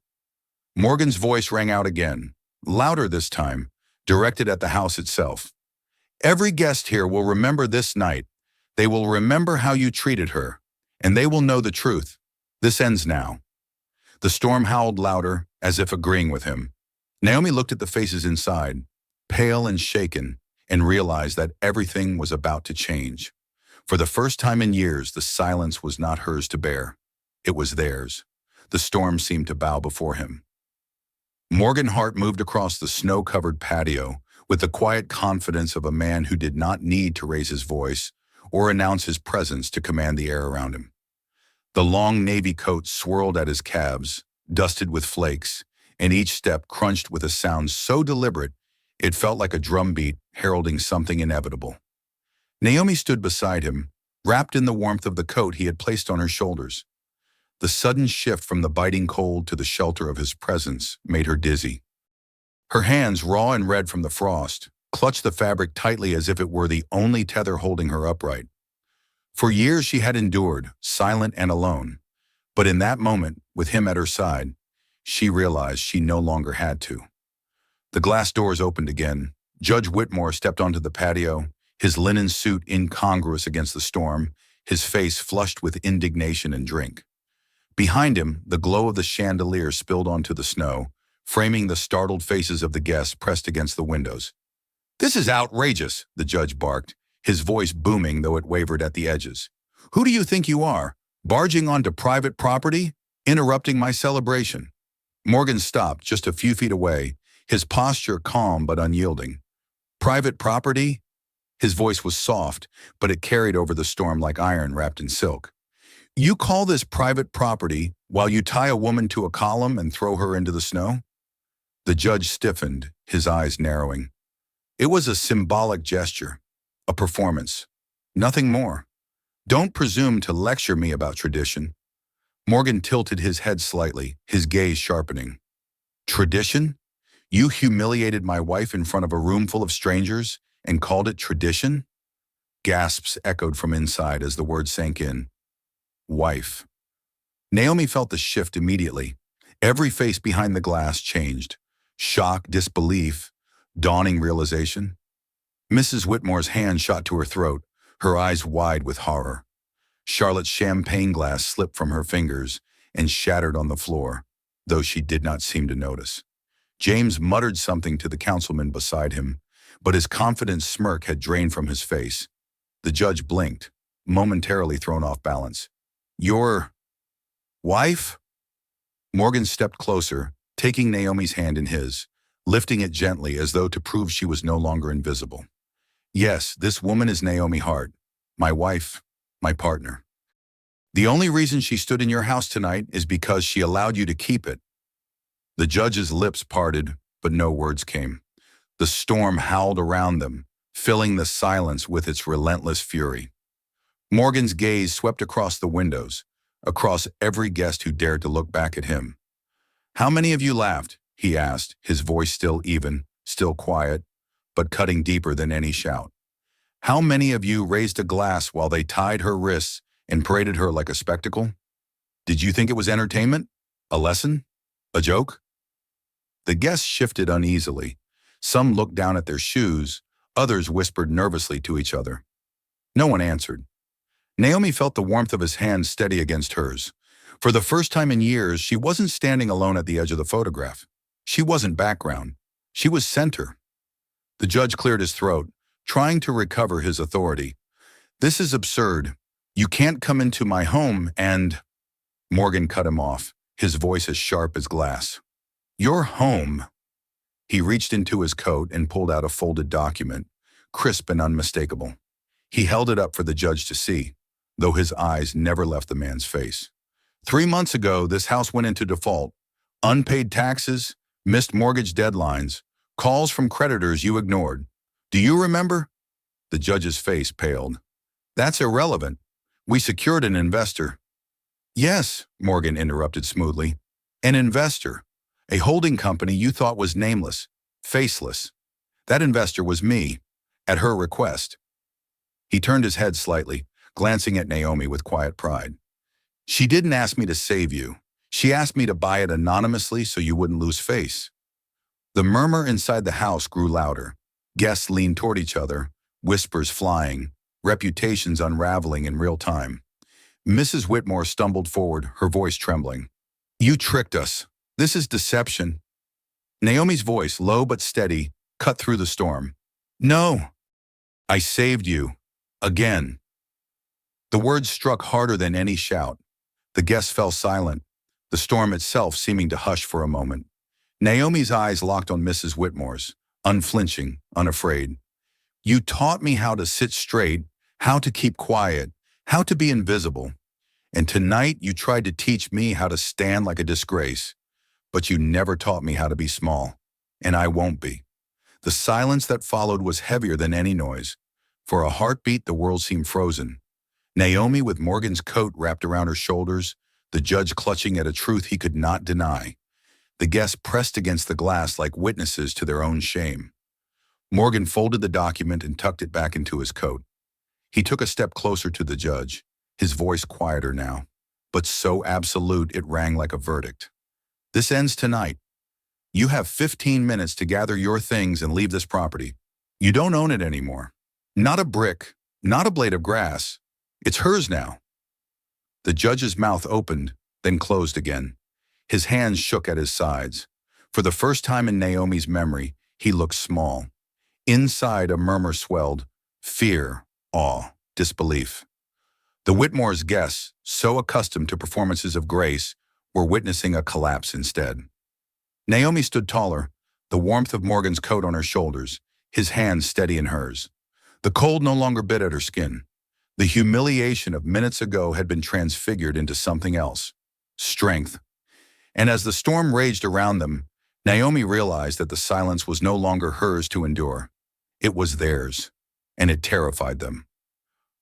Morgan's voice rang out again, louder this time, directed at the house itself. "Every guest here will remember this night. They will remember how you treated her, and they will know the truth. This ends now." The storm howled louder, as if agreeing with him. Naomi looked at the faces inside, pale and shaken, and realized that everything was about to change. For the first time in years, the silence was not hers to bear. It was theirs. The storm seemed to bow before him. Morgan Hart moved across the snow-covered patio with the quiet confidence of a man who did not need to raise his voice or announce his presence to command the air around him. The long navy coat swirled at his calves, dusted with flakes, and each step crunched with a sound so deliberate it felt like a drumbeat heralding something inevitable. Naomi stood beside him, wrapped in the warmth of the coat he had placed on her shoulders. The sudden shift from the biting cold to the shelter of his presence made her dizzy. Her hands, raw and red from the frost, clutched the fabric tightly as if it were the only tether holding her upright. For years she had endured, silent and alone, but in that moment, with him at her side, she realized she no longer had to. The glass doors opened again. Judge Whitmore stepped onto the patio, his linen suit incongruous against the storm, his face flushed with indignation and drink. Behind him, the glow of the chandelier spilled onto the snow, framing the startled faces of the guests pressed against the windows. "This is outrageous," the judge barked, his voice booming though it wavered at the edges. "Who do you think you are, barging onto private property, interrupting my celebration?" Morgan stopped just a few feet away, his posture calm but unyielding. "Private property?" His voice was soft, but it carried over the storm like iron wrapped in silk. "You call this private property while you tie a woman to a column and throw her into the snow?" The judge stiffened, his eyes narrowing. It was a symbolic gesture, a performance. Nothing more. Don't presume to lecture me about tradition. Morgan tilted his head slightly, his gaze sharpening. Tradition? You humiliated my wife in front of a room full of strangers and called it tradition? Gasps echoed from inside as the word sank in. Wife. Naomi felt the shift immediately. Every face behind the glass changed. Shock, disbelief, dawning realization. Mrs. Whitmore's hand shot to her throat, her eyes wide with horror. Charlotte's champagne glass slipped from her fingers and shattered on the floor, though she did not seem to notice. James muttered something to the councilman beside him, but his confident smirk had drained from his face. The judge blinked, momentarily thrown off balance. Your wife? Morgan stepped closer, taking Naomi's hand in his, lifting it gently as though to prove she was no longer invisible. Yes, this woman is Naomi Hart, my wife, my partner. The only reason she stood in your house tonight is because she allowed you to keep it. The judge's lips parted, but no words came. The storm howled around them, filling the silence with its relentless fury. Morgan's gaze swept across the windows, across every guest who dared to look back at him. How many of you laughed? He asked, his voice still even, still quiet, but cutting deeper than any shout. How many of you raised a glass while they tied her wrists and paraded her like a spectacle? Did you think it was entertainment? A lesson? A joke? The guests shifted uneasily. Some looked down at their shoes, others whispered nervously to each other. No one answered. Naomi felt the warmth of his hand steady against hers. For the first time in years, she wasn't standing alone at the edge of the photograph. She wasn't background. She was center. The judge cleared his throat, trying to recover his authority. This is absurd. You can't come into my home and… Morgan cut him off, his voice as sharp as glass. Your home. He reached into his coat and pulled out a folded document, crisp and unmistakable. He held it up for the judge to see, though his eyes never left the man's face. 3 months ago, this house went into default. Unpaid taxes, missed mortgage deadlines, calls from creditors you ignored. Do you remember? The judge's face paled. That's irrelevant. We secured an investor. Yes, Morgan interrupted smoothly. An investor. A holding company you thought was nameless, faceless. That investor was me, at her request. He turned his head slightly, glancing at Naomi with quiet pride. She didn't ask me to save you. She asked me to buy it anonymously so you wouldn't lose face. The murmur inside the house grew louder. Guests leaned toward each other, whispers flying, reputations unraveling in real time. Mrs. Whitmore stumbled forward, her voice trembling. You tricked us. This is deception. Naomi's voice, low but steady, cut through the storm. No. I saved you. Again. The words struck harder than any shout. The guests fell silent, the storm itself seeming to hush for a moment. Naomi's eyes locked on Mrs. Whitmore's, unflinching, unafraid. You taught me how to sit straight, how to keep quiet, how to be invisible. And tonight you tried to teach me how to stand like a disgrace. But you never taught me how to be small. And I won't be. The silence that followed was heavier than any noise. For a heartbeat, the world seemed frozen. Naomi, with Morgan's coat wrapped around her shoulders, the judge clutching at a truth he could not deny. The guests pressed against the glass like witnesses to their own shame. Morgan folded the document and tucked it back into his coat. He took a step closer to the judge, his voice quieter now, but so absolute it rang like a verdict. This ends tonight. You have 15 minutes to gather your things and leave this property. You don't own it anymore. Not a brick, not a blade of grass. It's hers now. The judge's mouth opened, then closed again. His hands shook at his sides. For the first time in Naomi's memory, he looked small. Inside, a murmur swelled, fear, awe, disbelief. The Whitmore's guests, so accustomed to performances of grace, were witnessing a collapse instead. Naomi stood taller, the warmth of Morgan's coat on her shoulders, his hands steady in hers. The cold no longer bit at her skin. The humiliation of minutes ago had been transfigured into something else, strength. And as the storm raged around them, Naomi realized that the silence was no longer hers to endure. It was theirs, and it terrified them.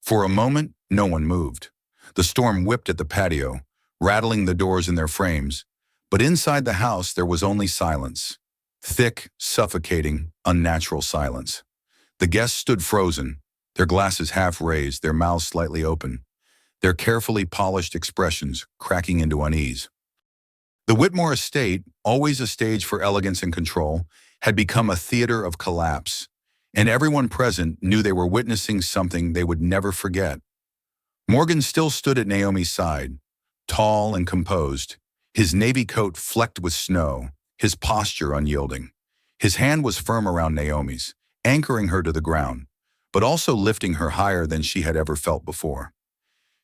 For a moment, no one moved. The storm whipped at the patio, rattling the doors in their frames, but inside the house there was only silence. Thick, suffocating, unnatural silence. The guests stood frozen, their glasses half raised, their mouths slightly open, their carefully polished expressions cracking into unease. The Whitmore estate, always a stage for elegance and control, had become a theater of collapse, and everyone present knew they were witnessing something they would never forget. Morgan still stood at Naomi's side, tall and composed, his navy coat flecked with snow, his posture unyielding. His hand was firm around Naomi's, anchoring her to the ground, but also lifting her higher than she had ever felt before.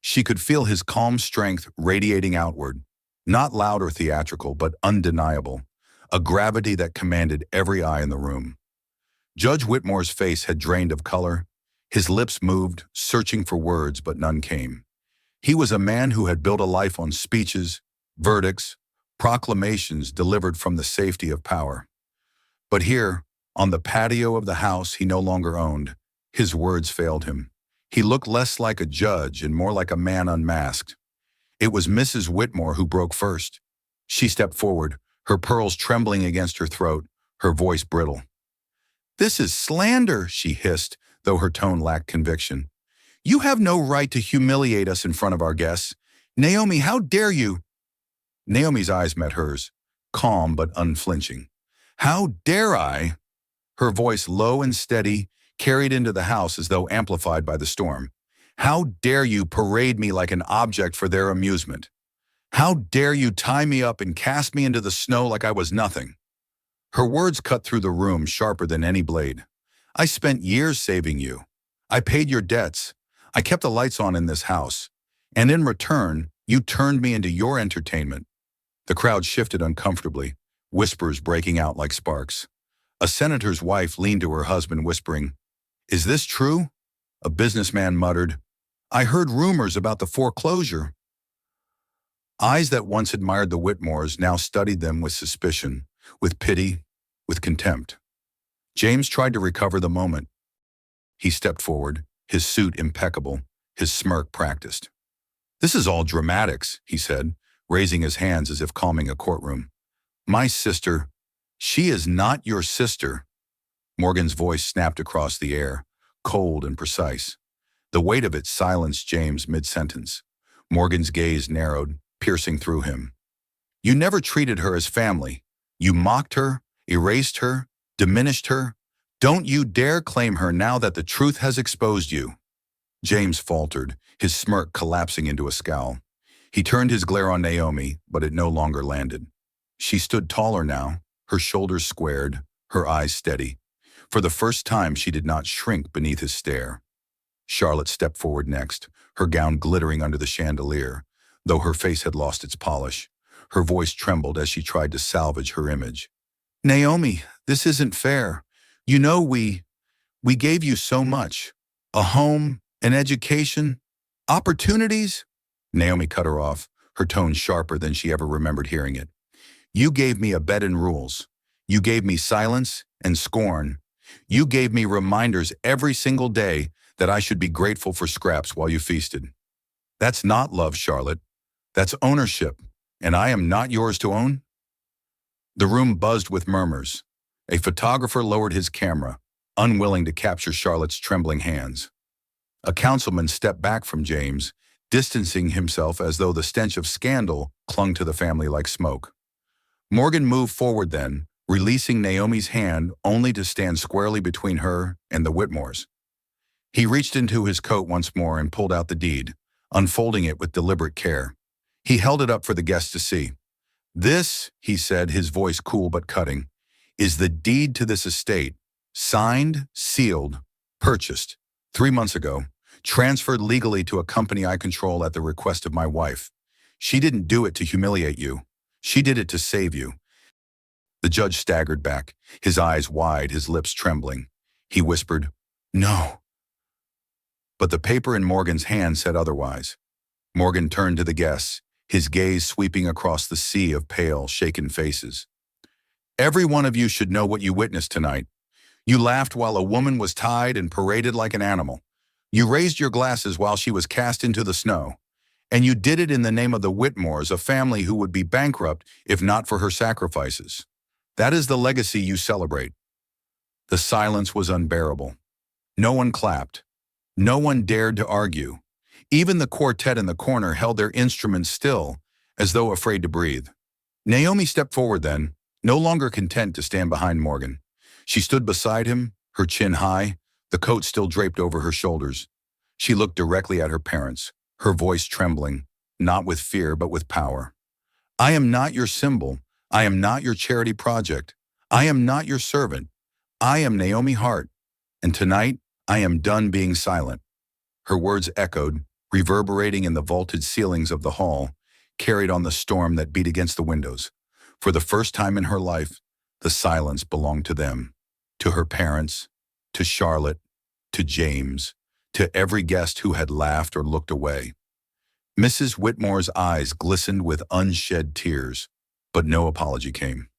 She could feel his calm strength radiating outward, not loud or theatrical, but undeniable, a gravity that commanded every eye in the room. Judge Whitmore's face had drained of color. His lips moved, searching for words, but none came. He was a man who had built a life on speeches, verdicts, proclamations delivered from the safety of power. But here, on the patio of the house he no longer owned, his words failed him. He looked less like a judge and more like a man unmasked. It was Mrs. Whitmore who broke first. She stepped forward, her pearls trembling against her throat, her voice brittle. "This is slander," she hissed, though her tone lacked conviction. "You have no right to humiliate us in front of our guests. Naomi, how dare you?" Naomi's eyes met hers, calm but unflinching. "How dare I?" Her voice, low and steady, carried into the house as though amplified by the storm. "How dare you parade me like an object for their amusement? How dare you tie me up and cast me into the snow like I was nothing?" Her words cut through the room sharper than any blade. "I spent years saving you. I paid your debts. I kept the lights on in this house. And in return, you turned me into your entertainment." The crowd shifted uncomfortably, whispers breaking out like sparks. A senator's wife leaned to her husband, whispering, "Is this true?" A businessman muttered, "I heard rumors about the foreclosure." Eyes that once admired the Whitmores now studied them with suspicion, with pity, with contempt. James tried to recover the moment. He stepped forward, his suit impeccable, his smirk practiced. "This is all dramatics," he said, raising his hands as if calming a courtroom. "My sister, she is not your sister." Morgan's voice snapped across the air, cold and precise. The weight of it silenced James mid-sentence. Morgan's gaze narrowed, piercing through him. "You never treated her as family. You mocked her, erased her, diminished her. Don't you dare claim her now that the truth has exposed you." James faltered, his smirk collapsing into a scowl. He turned his glare on Naomi, but it no longer landed. She stood taller now, her shoulders squared, her eyes steady. For the first time, she did not shrink beneath his stare. Charlotte stepped forward next, her gown glittering under the chandelier, though her face had lost its polish. Her voice trembled as she tried to salvage her image. "Naomi, this isn't fair. You know we gave you so much. A home, an education, opportunities." Naomi cut her off, her tone sharper than she ever remembered hearing it. "You gave me a bed and rules. You gave me silence and scorn. You gave me reminders every single day that I should be grateful for scraps while you feasted. That's not love, Charlotte. That's ownership, and I am not yours to own." The room buzzed with murmurs. A photographer lowered his camera, unwilling to capture Charlotte's trembling hands. A councilman stepped back from James, distancing himself as though the stench of scandal clung to the family like smoke. Morgan moved forward then, releasing Naomi's hand only to stand squarely between her and the Whitmores. He reached into his coat once more and pulled out the deed, unfolding it with deliberate care. He held it up for the guests to see. "This," he said, his voice cool but cutting, "is the deed to this estate, signed, sealed, purchased, 3 months ago, transferred legally to a company I control at the request of my wife. She didn't do it to humiliate you. She did it to save you." The judge staggered back, his eyes wide, his lips trembling. He whispered, "No." But the paper in Morgan's hand said otherwise. Morgan turned to the guests, his gaze sweeping across the sea of pale, shaken faces. Every one of you should know what you witnessed tonight. You laughed while a woman was tied and paraded like an animal. You raised your glasses while she was cast into the snow. And you did it in the name of the Whitmores, a family who would be bankrupt if not for her sacrifices. That is the legacy you celebrate. The silence was unbearable. No one clapped. No one dared to argue. Even the quartet in the corner held their instruments still, as though afraid to breathe. Naomi stepped forward then, no longer content to stand behind Morgan. She stood beside him, her chin high, the coat still draped over her shoulders. She looked directly at her parents, her voice trembling, not with fear but with power. I am not your symbol. I am not your charity project. I am not your servant. I am Naomi Hart, and tonight I am done being silent. Her words echoed, reverberating in the vaulted ceilings of the hall, carried on the storm that beat against the windows. For the first time in her life, the silence belonged to them, to her parents, to Charlotte, to James, to every guest who had laughed or looked away. Mrs. Whitmore's eyes glistened with unshed tears, but no apology came.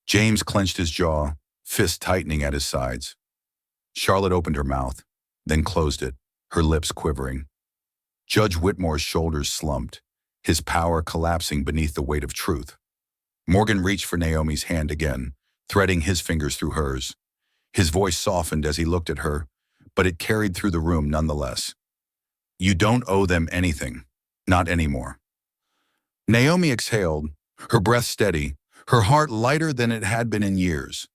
James clenched his jaw, fist tightening at his sides. Charlotte opened her mouth, then closed it, her lips quivering. Judge Whitmore's shoulders slumped, his power collapsing beneath the weight of truth. Morgan reached for Naomi's hand again, threading his fingers through hers. His voice softened as he looked at her, but it carried through the room nonetheless. You don't owe them anything, not anymore. Naomi exhaled, her breath steady, her heart lighter than it had been in years.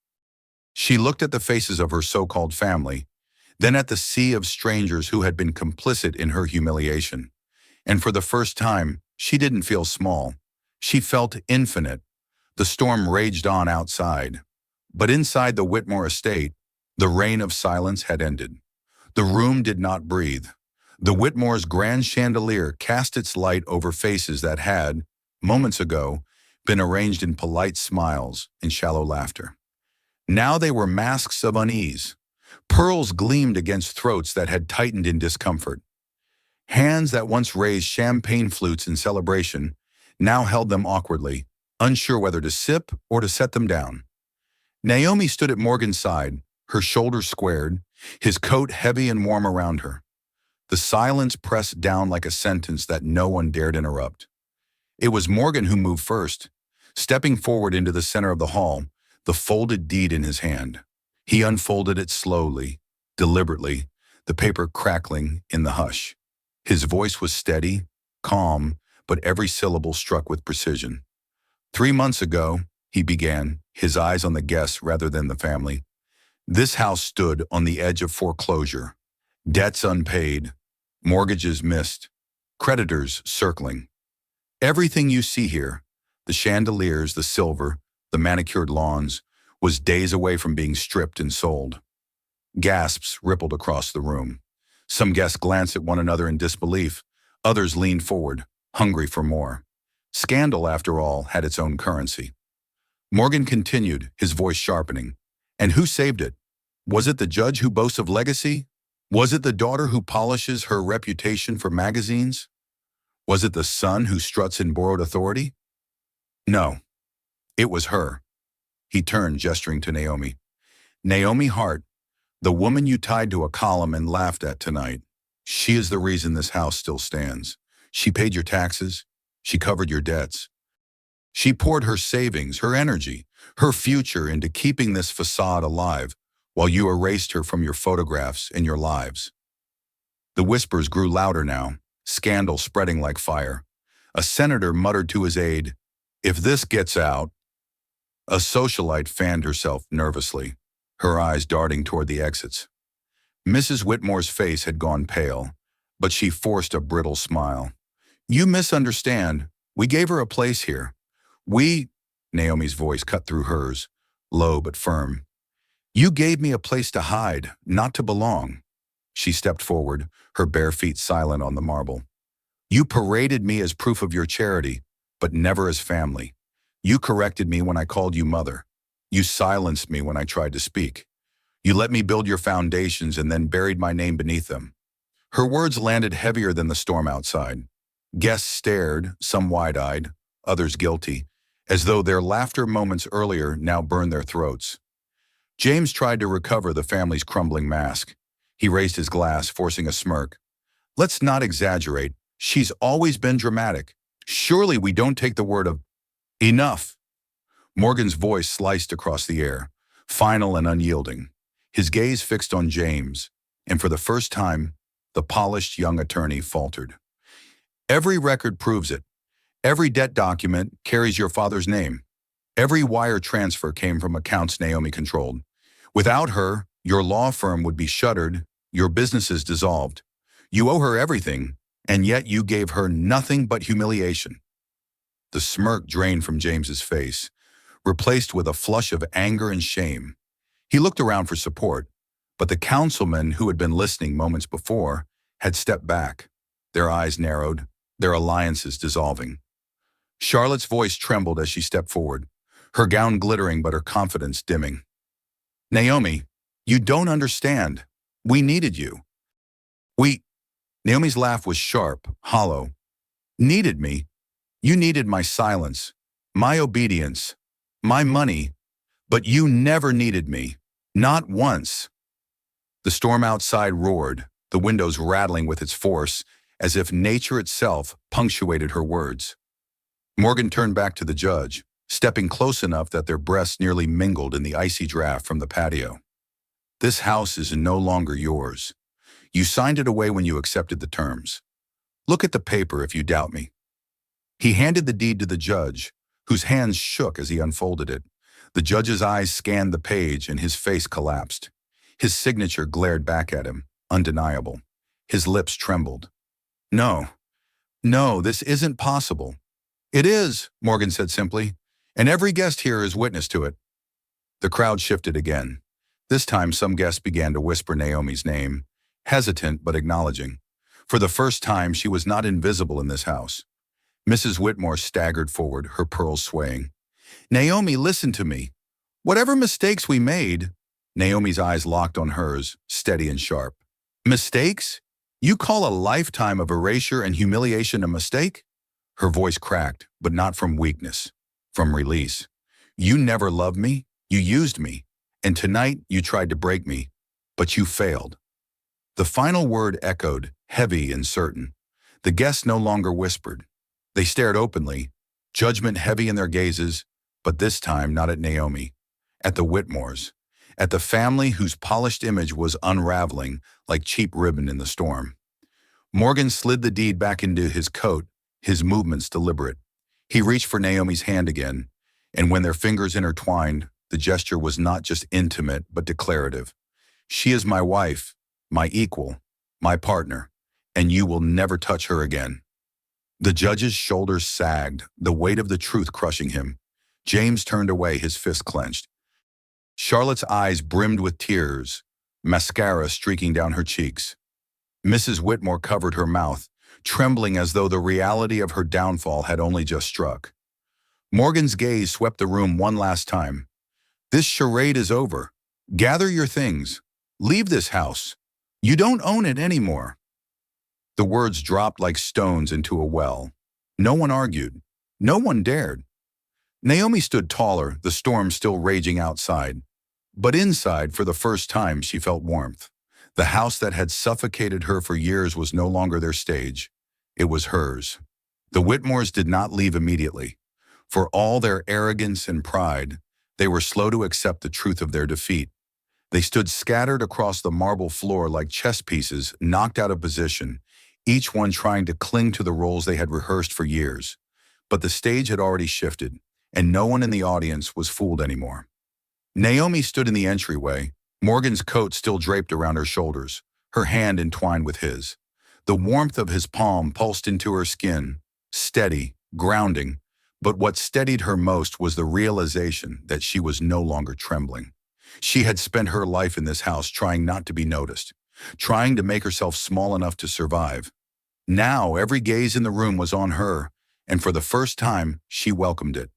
She looked at the faces of her so-called family, then at the sea of strangers who had been complicit in her humiliation. And for the first time, she didn't feel small. She felt infinite. The storm raged on outside. But inside the Whitmore estate, the reign of silence had ended. The room did not breathe. The Whitmore's grand chandelier cast its light over faces that had, moments ago, been arranged in polite smiles and shallow laughter. Now they were masks of unease. Pearls gleamed against throats that had tightened in discomfort. Hands that once raised champagne flutes in celebration now held them awkwardly, unsure whether to sip or to set them down. Naomi stood at Morgan's side, her shoulders squared, his coat heavy and warm around her. The silence pressed down like a sentence that no one dared interrupt. It was Morgan who moved first, stepping forward into the center of the hall, the folded deed in his hand. He unfolded it slowly, deliberately, the paper crackling in the hush. His voice was steady, calm, but every syllable struck with precision. 3 months ago, he began, his eyes on the guests rather than the family. This house stood on the edge of foreclosure. Debts unpaid, mortgages missed, creditors circling. Everything you see here, the chandeliers, the silver, the manicured lawns, was days away from being stripped and sold. Gasps rippled across the room. Some guests glanced at one another in disbelief. Others leaned forward, hungry for more. Scandal, after all, had its own currency. Morgan continued, his voice sharpening. And who saved it? Was it the judge who boasts of legacy? Was it the daughter who polishes her reputation for magazines? Was it the son who struts in borrowed authority? No, it was her. He turned, gesturing to Naomi. Naomi Hart, the woman you tied to a column and laughed at tonight. She is the reason this house still stands. She paid your taxes. She covered your debts. She poured her savings, her energy, her future into keeping this facade alive while you erased her from your photographs and your lives. The whispers grew louder now, scandal spreading like fire. A senator muttered to his aide, "If this gets out..." A socialite fanned herself nervously, her eyes darting toward the exits. Mrs. Whitmore's face had gone pale, but she forced a brittle smile. You misunderstand. We gave her a place here. Naomi's voice cut through hers, low but firm. You gave me a place to hide, not to belong. She stepped forward, her bare feet silent on the marble. You paraded me as proof of your charity, but never as family. You corrected me when I called you mother. You silenced me when I tried to speak. You let me build your foundations and then buried my name beneath them. Her words landed heavier than the storm outside. Guests stared, some wide-eyed, others guilty, as though their laughter moments earlier now burned their throats. James tried to recover the family's crumbling mask. He raised his glass, forcing a smirk. Let's not exaggerate. She's always been dramatic. Surely we don't take the word of enough. Morgan's voice sliced across the air, final and unyielding, his gaze fixed on James, and for the first time, the polished young attorney faltered. Every record proves it. Every debt document carries your father's name. Every wire transfer came from accounts Naomi controlled. Without her, your law firm would be shuttered, your businesses dissolved. You owe her everything, and yet you gave her nothing but humiliation. The smirk drained from James's face, replaced with a flush of anger and shame. He looked around for support, but the councilmen who had been listening moments before had stepped back, their eyes narrowed, their alliances dissolving. Charlotte's voice trembled as she stepped forward, her gown glittering but her confidence dimming. Naomi, you don't understand. We needed you. Naomi's laugh was sharp, hollow. Needed me? You needed my silence, my obedience, my money, but you never needed me. Not once. The storm outside roared, the windows rattling with its force, as if nature itself punctuated her words. Morgan turned back to the judge, stepping close enough that their breaths nearly mingled in the icy draft from the patio. This house is no longer yours. You signed it away when you accepted the terms. Look at the paper if you doubt me. He handed the deed to the judge, whose hands shook as he unfolded it. The judge's eyes scanned the page and his face collapsed. His signature glared back at him, undeniable. His lips trembled. No, this isn't possible. It is, Morgan said simply, and every guest here is witness to it. The crowd shifted again. This time some guests began to whisper Naomi's name, hesitant but acknowledging. For the first time, she was not invisible in this house. Mrs. Whitmore staggered forward, her pearls swaying. Naomi, listen to me. Whatever mistakes we made, Naomi's eyes locked on hers, steady and sharp. Mistakes? You call a lifetime of erasure and humiliation a mistake? Her voice cracked, but not from weakness, from release. You never loved me, you used me, and tonight you tried to break me, but you failed. The final word echoed, heavy and certain. The guests no longer whispered. They stared openly, judgment heavy in their gazes, but this time not at Naomi, at the Whitmores, at the family whose polished image was unraveling like cheap ribbon in the storm. Morgan slid the deed back into his coat, his movements deliberate. He reached for Naomi's hand again, and when their fingers intertwined, the gesture was not just intimate but declarative. She is my wife, my equal, my partner, and you will never touch her again. The judge's shoulders sagged, the weight of the truth crushing him. James turned away, his fist clenched. Charlotte's eyes brimmed with tears, mascara streaking down her cheeks. Mrs. Whitmore covered her mouth, trembling as though the reality of her downfall had only just struck. Morgan's gaze swept the room one last time. This charade is over. Gather your things. Leave this house. You don't own it anymore. The words dropped like stones into a well. No one argued. No one dared. Naomi stood taller, the storm still raging outside. But inside, for the first time, she felt warmth. The house that had suffocated her for years was no longer their stage. It was hers. The Whitmores did not leave immediately. For all their arrogance and pride, they were slow to accept the truth of their defeat. They stood scattered across the marble floor like chess pieces knocked out of position, each one trying to cling to the roles they had rehearsed for years. But the stage had already shifted, and no one in the audience was fooled anymore. Naomi stood in the entryway, Morgan's coat still draped around her shoulders, her hand entwined with his. The warmth of his palm pulsed into her skin, steady, grounding, but what steadied her most was the realization that she was no longer trembling. She had spent her life in this house trying not to be noticed, trying to make herself small enough to survive. Now every gaze in the room was on her, and for the first time, she welcomed it.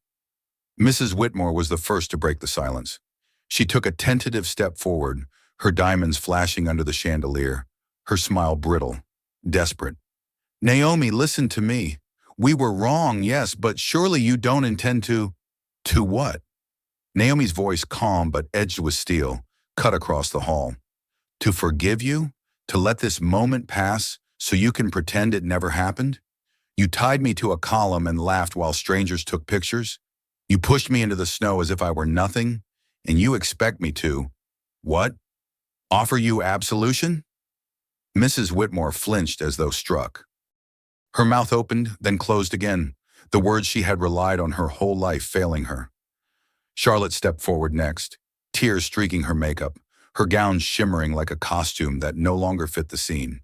Mrs. Whitmore was the first to break the silence. She took a tentative step forward, her diamonds flashing under the chandelier, her smile brittle, desperate. Naomi, listen to me. We were wrong, yes, but surely you don't intend to. To what? Naomi's voice, calm but edged with steel, cut across the hall. To forgive you? To let this moment pass so you can pretend it never happened? You tied me to a column and laughed while strangers took pictures? You pushed me into the snow as if I were nothing? And you expect me to, what? Offer you absolution? Mrs. Whitmore flinched as though struck. Her mouth opened, then closed again, the words she had relied on her whole life failing her. Charlotte stepped forward next, tears streaking her makeup, her gown shimmering like a costume that no longer fit the scene.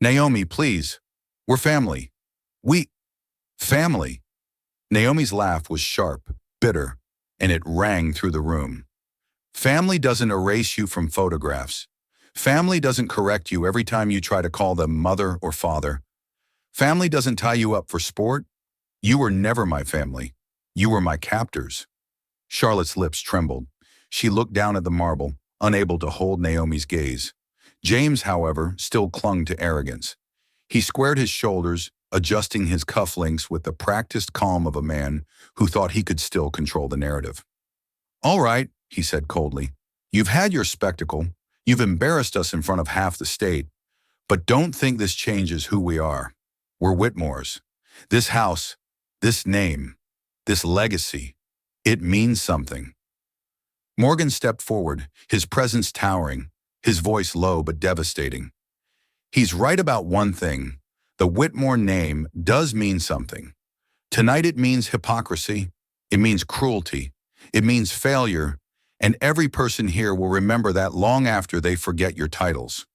Naomi, please. We're family. We… Family. Naomi's laugh was sharp, bitter, and it rang through the room. Family doesn't erase you from photographs. Family doesn't correct you every time you try to call them mother or father. Family doesn't tie you up for sport. You were never my family. You were my captors. Charlotte's lips trembled. She looked down at the marble, unable to hold Naomi's gaze. James, however, still clung to arrogance. He squared his shoulders, adjusting his cufflinks with the practiced calm of a man who thought he could still control the narrative. All right, he said coldly. You've had your spectacle. You've embarrassed us in front of half the state. But don't think this changes who we are. We're Whitmores. This house, this name, this legacy, it means something. Morgan stepped forward, his presence towering, his voice low but devastating. He's right about one thing. The Whitmore name does mean something. Tonight it means hypocrisy, it means cruelty, it means failure, and every person here will remember that long after they forget your titles.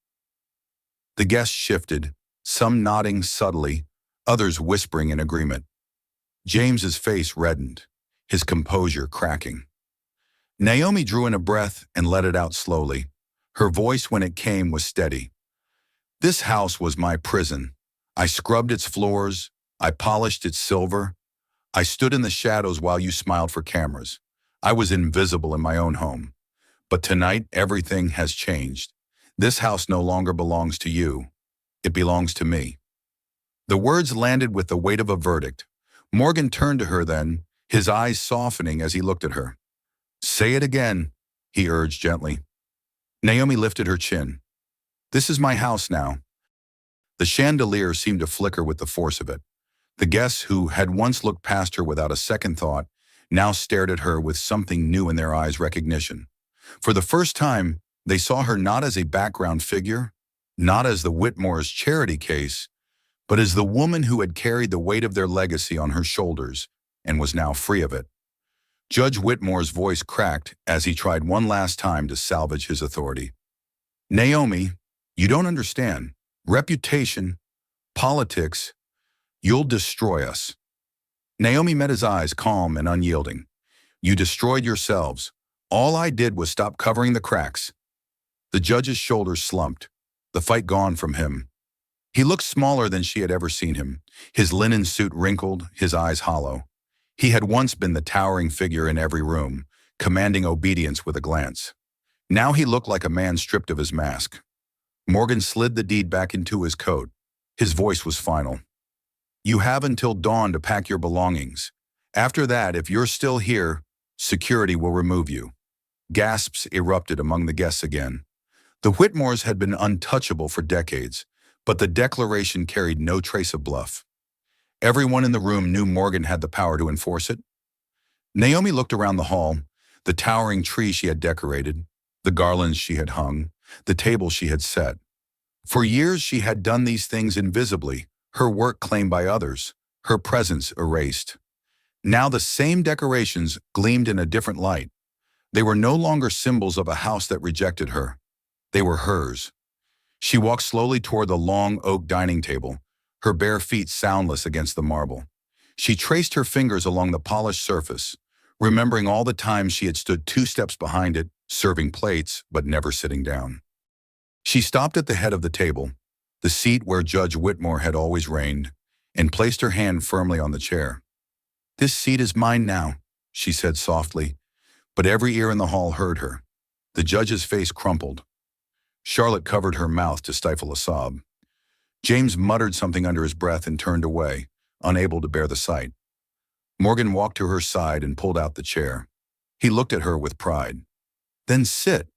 The guests shifted, some nodding subtly, others whispering in agreement. James's face reddened, his composure cracking. Naomi drew in a breath and let it out slowly. Her voice, when it came, was steady. This house was my prison. I scrubbed its floors. I polished its silver. I stood in the shadows while you smiled for cameras. I was invisible in my own home. But tonight, everything has changed. This house no longer belongs to you. It belongs to me. The words landed with the weight of a verdict. Morgan turned to her then, his eyes softening as he looked at her. Say it again, he urged gently. Naomi lifted her chin. This is my house now. The chandelier seemed to flicker with the force of it. The guests, who had once looked past her without a second thought, now stared at her with something new in their eyes, recognition. For the first time, they saw her not as a background figure, not as the Whitmore's charity case, but as the woman who had carried the weight of their legacy on her shoulders and was now free of it. Judge Whitmore's voice cracked as he tried one last time to salvage his authority. Naomi, you don't understand. Reputation, politics, you'll destroy us. Naomi met his eyes, calm and unyielding. You destroyed yourselves. All I did was stop covering the cracks. The judge's shoulders slumped, the fight gone from him. He looked smaller than she had ever seen him, his linen suit wrinkled, his eyes hollow. He had once been the towering figure in every room, commanding obedience with a glance. Now he looked like a man stripped of his mask. Morgan slid the deed back into his coat. His voice was final. You have until dawn to pack your belongings. After that, if you're still here, security will remove you. Gasps erupted among the guests again. The Whitmores had been untouchable for decades, but the declaration carried no trace of bluff. Everyone in the room knew Morgan had the power to enforce it. Naomi looked around the hall, the towering tree she had decorated, the garlands she had hung, the table she had set. For years she had done these things invisibly, her work claimed by others, her presence erased. Now the same decorations gleamed in a different light. They were no longer symbols of a house that rejected her. They were hers. She walked slowly toward the long oak dining table, her bare feet soundless against the marble. She traced her fingers along the polished surface, remembering all the times she had stood 2 steps behind it, serving plates, but never sitting down. She stopped at the head of the table, the seat where Judge Whitmore had always reigned, and placed her hand firmly on the chair. This seat is mine now, she said softly, but every ear in the hall heard her. The judge's face crumpled. Charlotte covered her mouth to stifle a sob. James muttered something under his breath and turned away, unable to bear the sight. Morgan walked to her side and pulled out the chair. He looked at her with pride. Then sit.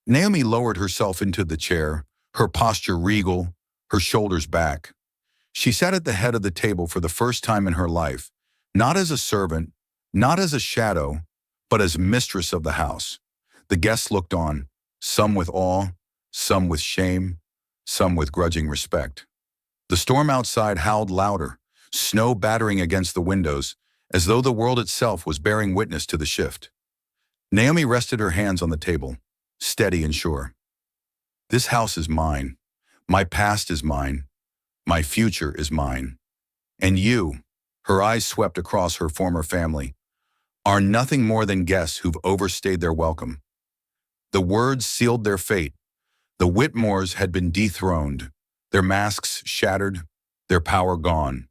Naomi lowered herself into the chair, her posture regal, her shoulders back. She sat at the head of the table for the first time in her life, not as a servant, not as a shadow, but as mistress of the house. The guests looked on, some with awe, some with shame, some with grudging respect. The storm outside howled louder, snow battering against the windows, as though the world itself was bearing witness to the shift. Naomi rested her hands on the table, steady and sure. This house is mine. My past is mine. My future is mine. And you, her eyes swept across her former family, are nothing more than guests who've overstayed their welcome. The words sealed their fate. The Whitmores had been dethroned, their masks shattered, their power gone.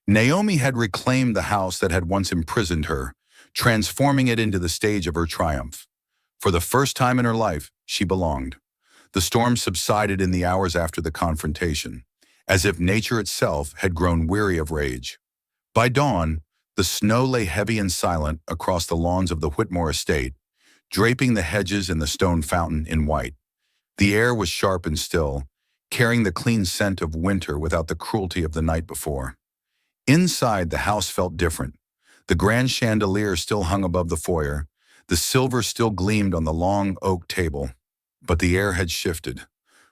Naomi had reclaimed the house that had once imprisoned her, transforming it into the stage of her triumph. For the first time in her life, she belonged. The storm subsided in the hours after the confrontation, as if nature itself had grown weary of rage. By dawn, the snow lay heavy and silent across the lawns of the Whitmore estate, draping the hedges and the stone fountain in white. The air was sharp and still, carrying the clean scent of winter without the cruelty of the night before. Inside, the house felt different. The grand chandelier still hung above the foyer. The silver still gleamed on the long oak table. But the air had shifted.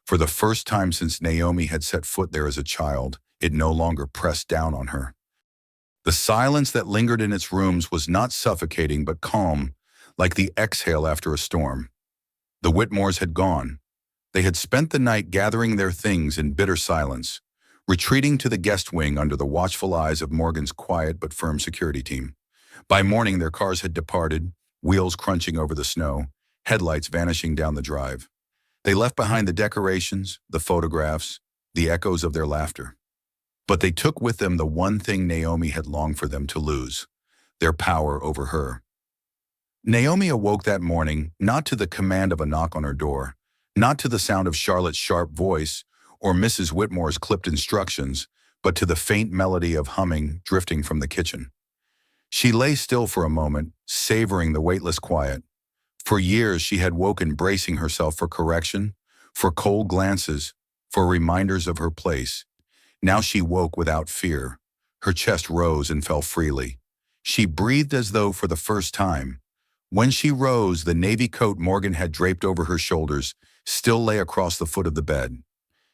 For the first time since Naomi had set foot there as a child, it no longer pressed down on her. The silence that lingered in its rooms was not suffocating but calm, like the exhale after a storm. The Whitmores had gone. They had spent the night gathering their things in bitter silence, retreating to the guest wing under the watchful eyes of Morgan's quiet but firm security team. By morning, their cars had departed, wheels crunching over the snow, headlights vanishing down the drive. They left behind the decorations, the photographs, the echoes of their laughter. But they took with them the one thing Naomi had longed for them to lose, their power over her. Naomi awoke that morning not to the command of a knock on her door, not to the sound of Charlotte's sharp voice or Mrs. Whitmore's clipped instructions, but to the faint melody of humming drifting from the kitchen. She lay still for a moment, savoring the weightless quiet. For years she had woken bracing herself for correction, for cold glances, for reminders of her place. Now she woke without fear. Her chest rose and fell freely. She breathed as though for the first time. When she rose, the navy coat Morgan had draped over her shoulders still lay across the foot of the bed.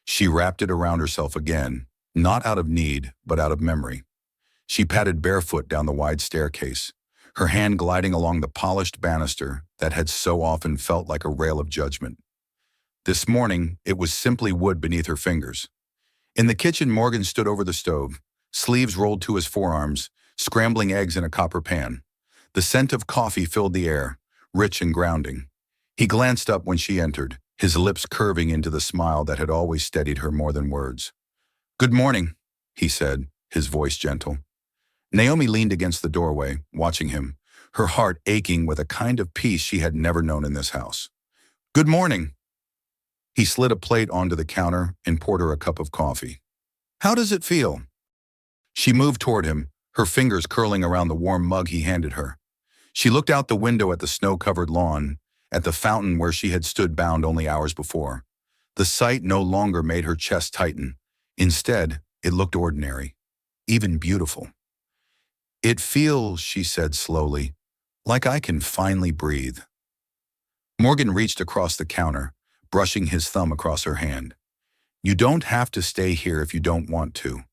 She wrapped it around herself again, not out of need, but out of memory. She padded barefoot down the wide staircase, her hand gliding along the polished banister that had so often felt like a rail of judgment. This morning, it was simply wood beneath her fingers. In the kitchen, Morgan stood over the stove, sleeves rolled to his forearms, scrambling eggs in a copper pan. The scent of coffee filled the air, rich and grounding. He glanced up when she entered, his lips curving into the smile that had always steadied her more than words. "Good morning," he said, his voice gentle. Naomi leaned against the doorway, watching him, her heart aching with a kind of peace she had never known in this house. "Good morning." He slid a plate onto the counter and poured her a cup of coffee. "How does it feel?" She moved toward him, her fingers curling around the warm mug he handed her. She looked out the window at the snow-covered lawn, at the fountain where she had stood bound only hours before. The sight no longer made her chest tighten. Instead, it looked ordinary, even beautiful. "It feels," she said slowly, "like I can finally breathe." Morgan reached across the counter, brushing his thumb across her hand. "You don't have to stay here if you don't want to.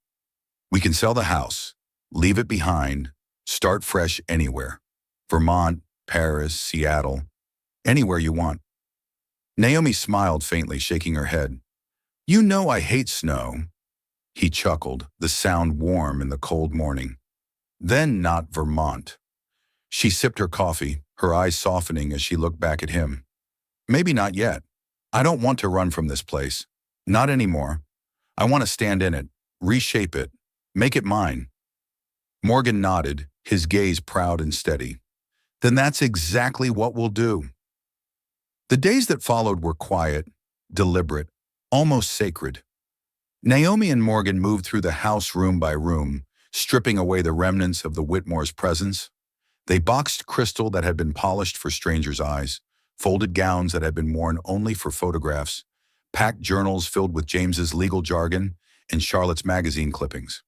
We can sell the house, leave it behind, start fresh anywhere. Vermont, Paris, Seattle, anywhere you want." Naomi smiled faintly, shaking her head. "You know I hate snow." He chuckled, the sound warm in the cold morning. "Then not Vermont." She sipped her coffee, her eyes softening as she looked back at him. "Maybe not yet. I don't want to run from this place. Not anymore. I want to stand in it, reshape it, make it mine." Morgan nodded, his gaze proud and steady. "Then that's exactly what we'll do." The days that followed were quiet, deliberate, almost sacred. Naomi and Morgan moved through the house room by room, stripping away the remnants of the Whitmore's presence. They boxed crystal that had been polished for strangers' eyes, folded gowns that had been worn only for photographs, packed journals filled with James's legal jargon, and Charlotte's magazine clippings.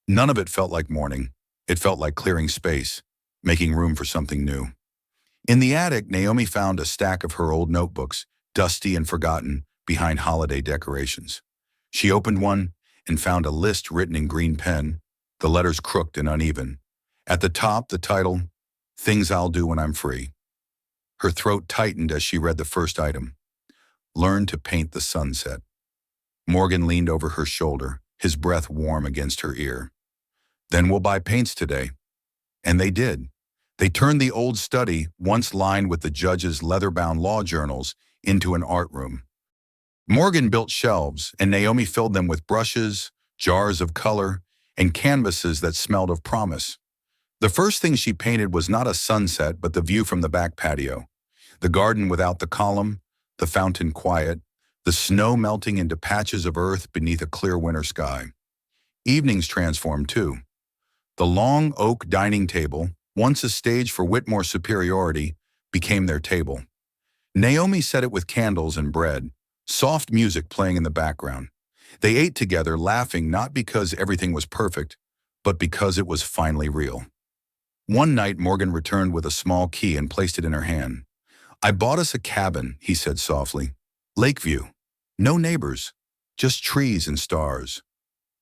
None of it felt like mourning. It felt like clearing space, making room for something new. In the attic, Naomi found a stack of her old notebooks, dusty and forgotten, behind holiday decorations. She opened one and found a list written in green pen, the letters crooked and uneven. At the top, the title, "Things I'll Do When I'm Free." Her throat tightened as she read the first item. "Learn to paint the sunset." Morgan leaned over her shoulder, his breath warm against her ear. "Then we'll buy paints today." And they did. They turned the old study, once lined with the judge's leather-bound law journals, into an art room. Morgan built shelves, and Naomi filled them with brushes, jars of color, and canvases that smelled of promise. The first thing she painted was not a sunset, but the view from the back patio. The garden without the column, the fountain quiet, the snow melting into patches of earth beneath a clear winter sky. Evenings transformed too. The long oak dining table, once a stage for Whitmore's superiority, became their table. Naomi set it with candles and bread, soft music playing in the background. They ate together, laughing not because everything was perfect, but because it was finally real. One night, Morgan returned with a small key and placed it in her hand. "I bought us a cabin," he said softly. "Lakeview. No neighbors, just trees and stars.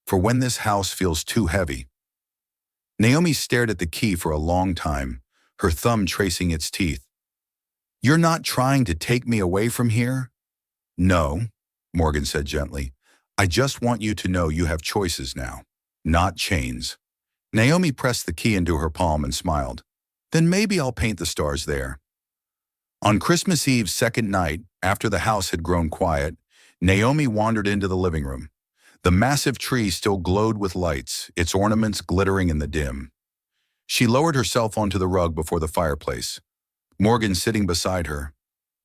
For when this house feels too heavy." Naomi stared at the key for a long time, her thumb tracing its teeth. "You're not trying to take me away from here?" "No," Morgan said gently. "I just want you to know you have choices now, not chains." Naomi pressed the key into her palm and smiled. "Then maybe I'll paint the stars there." On Christmas Eve's second night, after the house had grown quiet, Naomi wandered into the living room. The massive tree still glowed with lights, its ornaments glittering in the dim. She lowered herself onto the rug before the fireplace, Morgan sitting beside her.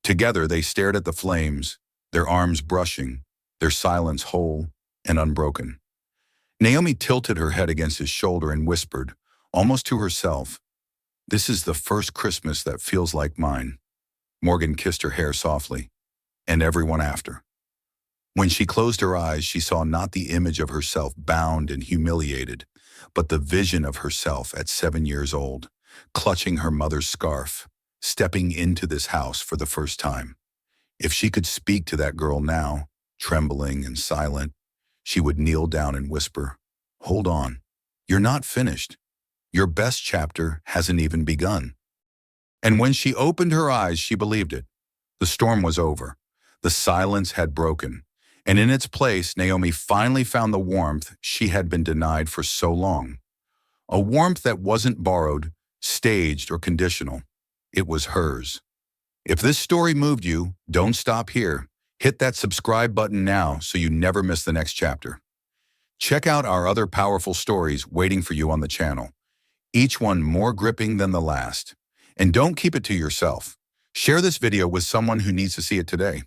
Together they stared at the flames, their arms brushing, their silence whole and unbroken. Naomi tilted her head against his shoulder and whispered, almost to herself, "This is the first Christmas that feels like mine." Morgan kissed her hair softly, "And everyone after." When she closed her eyes, she saw not the image of herself bound and humiliated, but the vision of herself at 7 years old, clutching her mother's scarf, stepping into this house for the first time. If she could speak to that girl now, trembling and silent, she would kneel down and whisper, "Hold on, you're not finished. Your best chapter hasn't even begun." And when she opened her eyes, she believed it. The storm was over. The silence had broken. And in its place, Naomi finally found the warmth she had been denied for so long. A warmth that wasn't borrowed, staged, or conditional. It was hers. If this story moved you, don't stop here. Hit that subscribe button now so you never miss the next chapter. Check out our other powerful stories waiting for you on the channel, each one more gripping than the last. And don't keep it to yourself. Share this video with someone who needs to see it today.